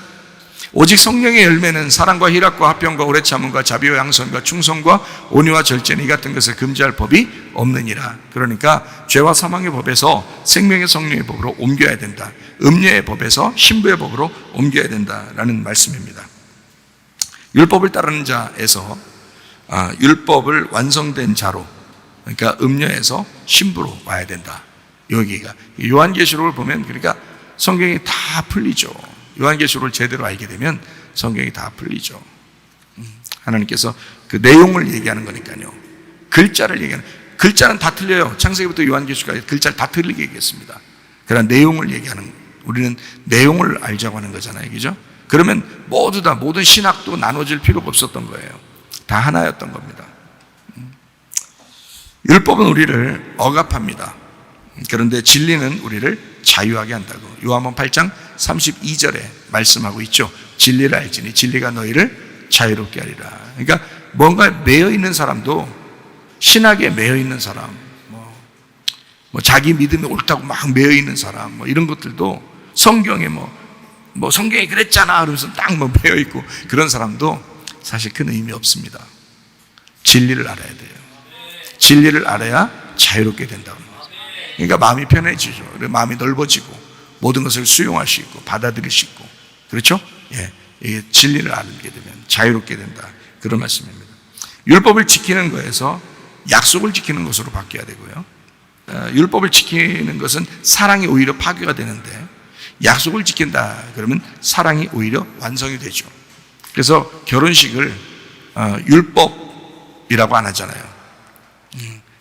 오직 성령의 열매는 사랑과 희락과 화평과 오래 참음과 자비와 양선과 충성과 온유와 절제는 이 같은 것을 금지할 법이 없느니라. 그러니까 죄와 사망의 법에서 생명의 성령의 법으로 옮겨야 된다. 음녀의 법에서 신부의 법으로 옮겨야 된다라는 말씀입니다. 율법을 따르는 자에서 율법을 완성된 자로, 그러니까 음녀에서 신부로 와야 된다. 여기가 요한계시록을 보면, 그러니까 성경이 다 풀리죠. 요한계시록을 제대로 알게 되면 성경이 다 풀리죠. 하나님께서 그 내용을 얘기하는 거니까요. 글자를 얘기하는, 글자는 다 틀려요. 창세기부터 요한계시록까지 글자를 다 틀리게 얘기했습니다. 그러나 내용을 얘기하는, 우리는 내용을 알자고 하는 거잖아요. 그죠? 그러면 모두 다, 모든 신학도 나눠질 필요가 없었던 거예요. 다 하나였던 겁니다. 율법은 우리를 억압합니다. 그런데 진리는 우리를 자유하게 한다고 요한복음 8장 32절에 말씀하고 있죠. 진리를 알지니 진리가 너희를 자유롭게 하리라. 그러니까 뭔가 매여 있는 사람도, 신학에 매여 있는 사람, 뭐 자기 믿음이 옳다고 막 매여 있는 사람, 뭐 이런 것들도 성경에 뭐 성경이 그랬잖아 그러면서 딱 뭐 매여 있고 그런 사람도 사실 큰 의미 없습니다. 진리를 알아야 돼요. 진리를 알아야 자유롭게 된다고. 그러니까 마음이 편해지죠. 마음이 넓어지고 모든 것을 수용할 수 있고 받아들일 수 있고, 그렇죠? 예, 이게 진리를 알게 되면 자유롭게 된다. 그런 말씀입니다. 율법을 지키는 거에서 약속을 지키는 것으로 바뀌어야 되고요. 율법을 지키는 것은 사랑이 오히려 파괴가 되는데, 약속을 지킨다 그러면 사랑이 오히려 완성이 되죠. 그래서 결혼식을 율법이라고 안 하잖아요.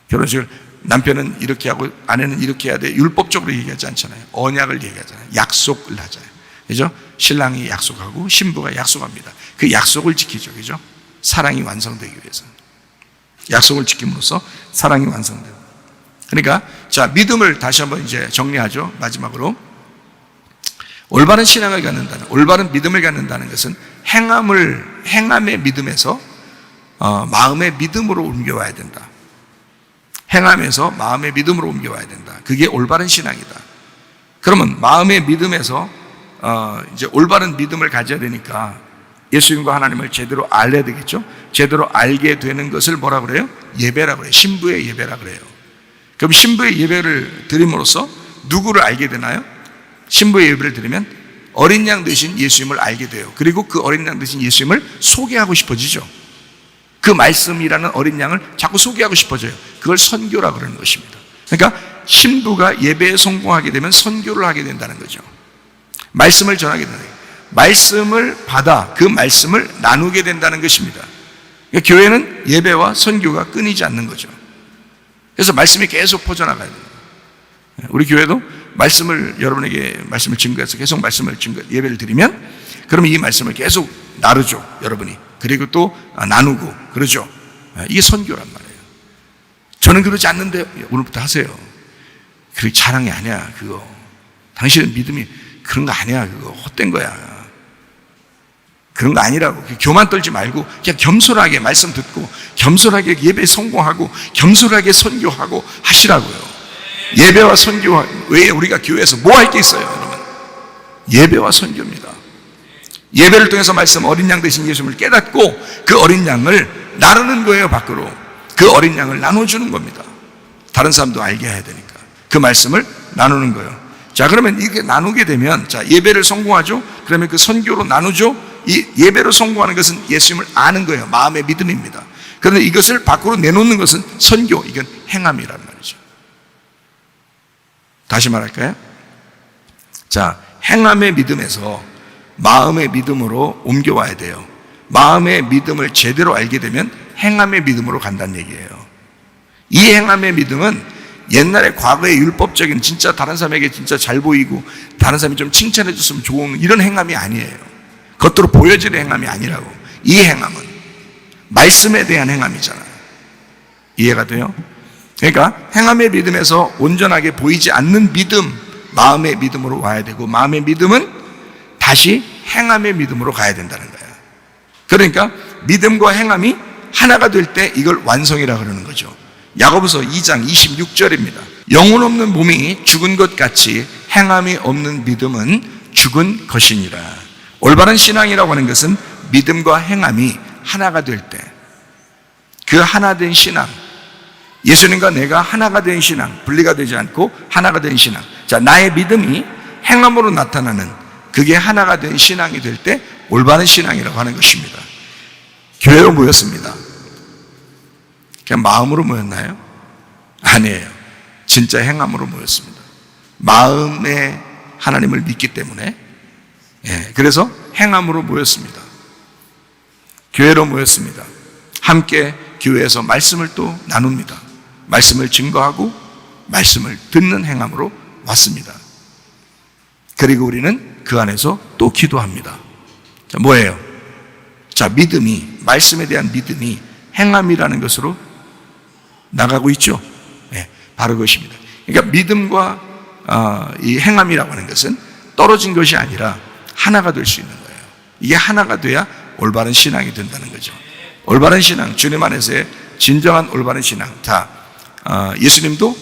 결혼식을 남편은 이렇게 하고 아내는 이렇게 해야 돼, 율법적으로 얘기하지 않잖아요. 언약을 얘기하잖아요. 약속을 하잖아요. 그죠? 신랑이 약속하고 신부가 약속합니다. 그 약속을 지키죠. 그죠? 사랑이 완성되기 위해서. 약속을 지킴으로써 사랑이 완성돼요. 그러니까 자, 믿음을 다시 한번 이제 정리하죠. 마지막으로 올바른 신앙을 갖는다는, 올바른 믿음을 갖는다는 것은 행함의 믿음에서 마음의 믿음으로 옮겨와야 된다. 행함에서 마음의 믿음으로 옮겨와야 된다. 그게 올바른 신앙이다. 그러면 마음의 믿음에서 이제 올바른 믿음을 가져야 되니까 예수님과 하나님을 제대로 알아야 되겠죠. 제대로 알게 되는 것을 뭐라 그래요? 예배라 그래요. 신부의 예배라 그래요. 그럼 신부의 예배를 드림으로써 누구를 알게 되나요? 신부의 예배를 드리면 어린 양 되신 예수님을 알게 돼요. 그리고 그 어린 양 되신 예수님을 소개하고 싶어지죠. 그 말씀이라는 어린 양을 자꾸 소개하고 싶어져요. 그걸 선교라고 그러는 것입니다. 그러니까 신부가 예배에 성공하게 되면 선교를 하게 된다는 거죠. 말씀을 전하게 된다. 말씀을 받아 그 말씀을 나누게 된다는 것입니다. 그러니까 교회는 예배와 선교가 끊이지 않는 거죠. 그래서 말씀이 계속 퍼져나가야 돼요. 우리 교회도 말씀을, 여러분에게 말씀을 증거해서 계속 말씀을 예배를 드리면, 그러면 이 말씀을 계속 나누죠. 여러분이. 그리고 또 나누고 그러죠. 이게 선교란 말이에요. 저는 그러지 않는데 오늘부터 하세요. 그게 자랑이 아니야. 그거 당신의 믿음이 그런 거 아니야. 그거 헛된 거야. 그런 거 아니라고. 교만 떨지 말고 그냥 겸손하게 말씀 듣고 겸손하게 예배에 성공하고 겸손하게 선교하고 하시라고요. 예배와 선교 외에 우리가 교회에서 뭐 할 게 있어요, 여러분? 예배와 선교입니다. 예배를 통해서 말씀, 어린 양 되신 예수님을 깨닫고 그 어린 양을 나누는 거예요. 밖으로 그 어린 양을 나눠주는 겁니다. 다른 사람도 알게 해야 되니까 그 말씀을 나누는 거예요. 자, 그러면 이렇게 나누게 되면, 자, 예배를 성공하죠. 그러면 그 선교로 나누죠. 이 예배로 성공하는 것은 예수님을 아는 거예요. 마음의 믿음입니다. 그런데 이것을 밖으로 내놓는 것은 선교, 이건 행함이란 말이죠. 다시 말할까요? 자, 행함의 믿음에서 마음의 믿음으로 옮겨와야 돼요. 마음의 믿음을 제대로 알게 되면 행함의 믿음으로 간다는 얘기예요. 이 행함의 믿음은 옛날에 과거의 율법적인 진짜 다른 사람에게 진짜 잘 보이고 다른 사람이 좀 칭찬해 줬으면 좋은 이런 행함이 아니에요. 겉으로 보여지는 행함이 아니라고. 이 행함은 말씀에 대한 행함이잖아요. 이해가 돼요? 그러니까 행함의 믿음에서 온전하게 보이지 않는 믿음, 마음의 믿음으로 와야 되고, 마음의 믿음은 다시 행함의 믿음으로 가야 된다는 거예요. 그러니까 믿음과 행함이 하나가 될 때 이걸 완성이라 그러는 거죠. 야고보서 2장 26절입니다. 영혼 없는 몸이 죽은 것 같이 행함이 없는 믿음은 죽은 것이니라. 올바른 신앙이라고 하는 것은 믿음과 행함이 하나가 될 때, 그 하나 된 신앙, 예수님과 내가 하나가 된 신앙, 분리가 되지 않고 하나가 된 신앙. 자, 나의 믿음이 행함으로 나타나는 그게 하나가 된 신앙이 될 때 올바른 신앙이라고 하는 것입니다. 교회로 모였습니다. 그냥 마음으로 모였나요? 아니에요. 진짜 행함으로 모였습니다. 마음에 하나님을 믿기 때문에. 그래서 행함으로 모였습니다. 교회로 모였습니다. 함께 교회에서 말씀을 또 나눕니다. 말씀을 증거하고 말씀을 듣는 행함으로 왔습니다. 그리고 우리는 그 안에서 또 기도합니다. 자, 뭐예요? 자, 믿음이, 말씀에 대한 믿음이 행함이라는 것으로 나가고 있죠. 바로 그것입니다. 그러니까 믿음과 이 행함이라고 하는 것은 떨어진 것이 아니라 하나가 될 수 있는 거예요. 이게 하나가 돼야 올바른 신앙이 된다는 거죠. 올바른 신앙, 주님 안에서의 진정한 올바른 신앙. 자, 예수님도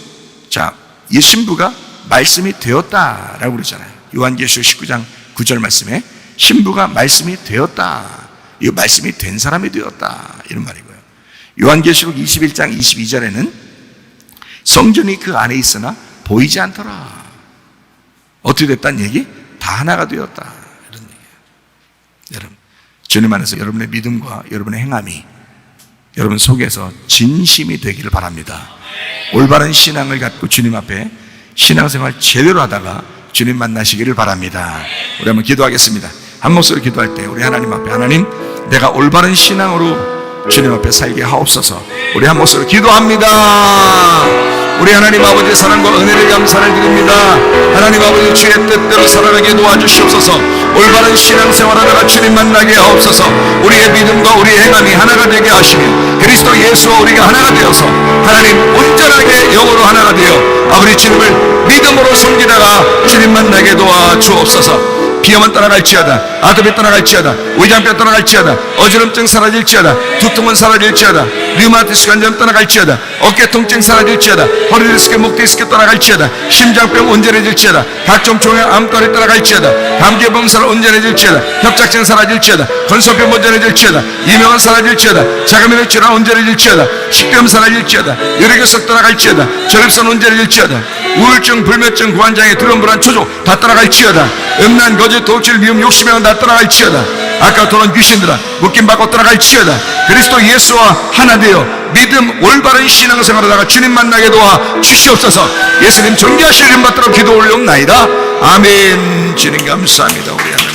신부가 말씀이 되었다라고 그러잖아요. 요한계시록 19장 9절 말씀에 신부가 말씀이 되었다. 이 말씀이 된 사람이 되었다. 이런 말이고요. 요한계시록 21장 22절에는 성전이 그 안에 있으나 보이지 않더라. 어떻게 됐다는 얘기? 다 하나가 되었다. 이런 얘기예요. 여러분, 주님 안에서 여러분의 믿음과 여러분의 행함이 여러분 속에서 진심이 되기를 바랍니다. 올바른 신앙을 갖고 주님 앞에 신앙생활 제대로 하다가 주님 만나시기를 바랍니다. 우리 한번 기도하겠습니다. 한 목소리로 기도할 때 우리 하나님 앞에, 하나님, 내가 올바른 신앙으로 주님 앞에 살게 하옵소서. 우리 한 목소리로 기도합니다. 우리 하나님 아버지의 사랑과 은혜를 감사를 드립니다. 하나님 아버지, 주의 뜻대로 살아가게 도와주시옵소서. 올바른 신앙생활하다가 주님 만나게 하옵소서. 우리의 믿음과 우리의 행함이 하나가 되게 하시며 그리스도 예수와 우리가 하나가 되어서 하나님 온전하게 영으로 하나가 되어 아버지 주님을 믿음으로 섬기다가 주님 만나게 도와주옵소서. 비염은 떠나갈지어다, 아토피 떠나갈지어다, 위장병 떠나갈지어다, 어지럼증 사라질지어다, 두통은 사라질지어다, 류마티스 관절 떠나갈지어다, 어깨 통증 사라질지어다, 허리 디스크, 목 디스크 떠나갈지어다, 심장병 온전해질지어다, 각종 종양 암tor이 떠나갈지어다, 감기 범살 온전해질지어다, 협착증 사라질지어다, 건소병 온전해질지어다, 이명은 사라질지어다, 자가면역 질환 온전해질지어다, 식도염 사라질지어다, 혈액결석 떠나갈지어다, 저립선 온전해질지어다, 우울증, 불면증, 고환장애, 두려움, 불안, 초조 다 떠나갈지어다, 음란, 거짓, 도둑질, 미움, 욕심병은 다 떠나갈지어다, 아까 도는 귀신들아 묶임받고 떠나갈지어다, 그리스도 예수와 하나 되어 믿음 올바른 신앙생활하다가 주님 만나게 도와 주시옵소서. 예수님 존귀하실 이름 받들어 기도 올려옵나이다. 아멘. 주님 감사합니다. 우리 하나님.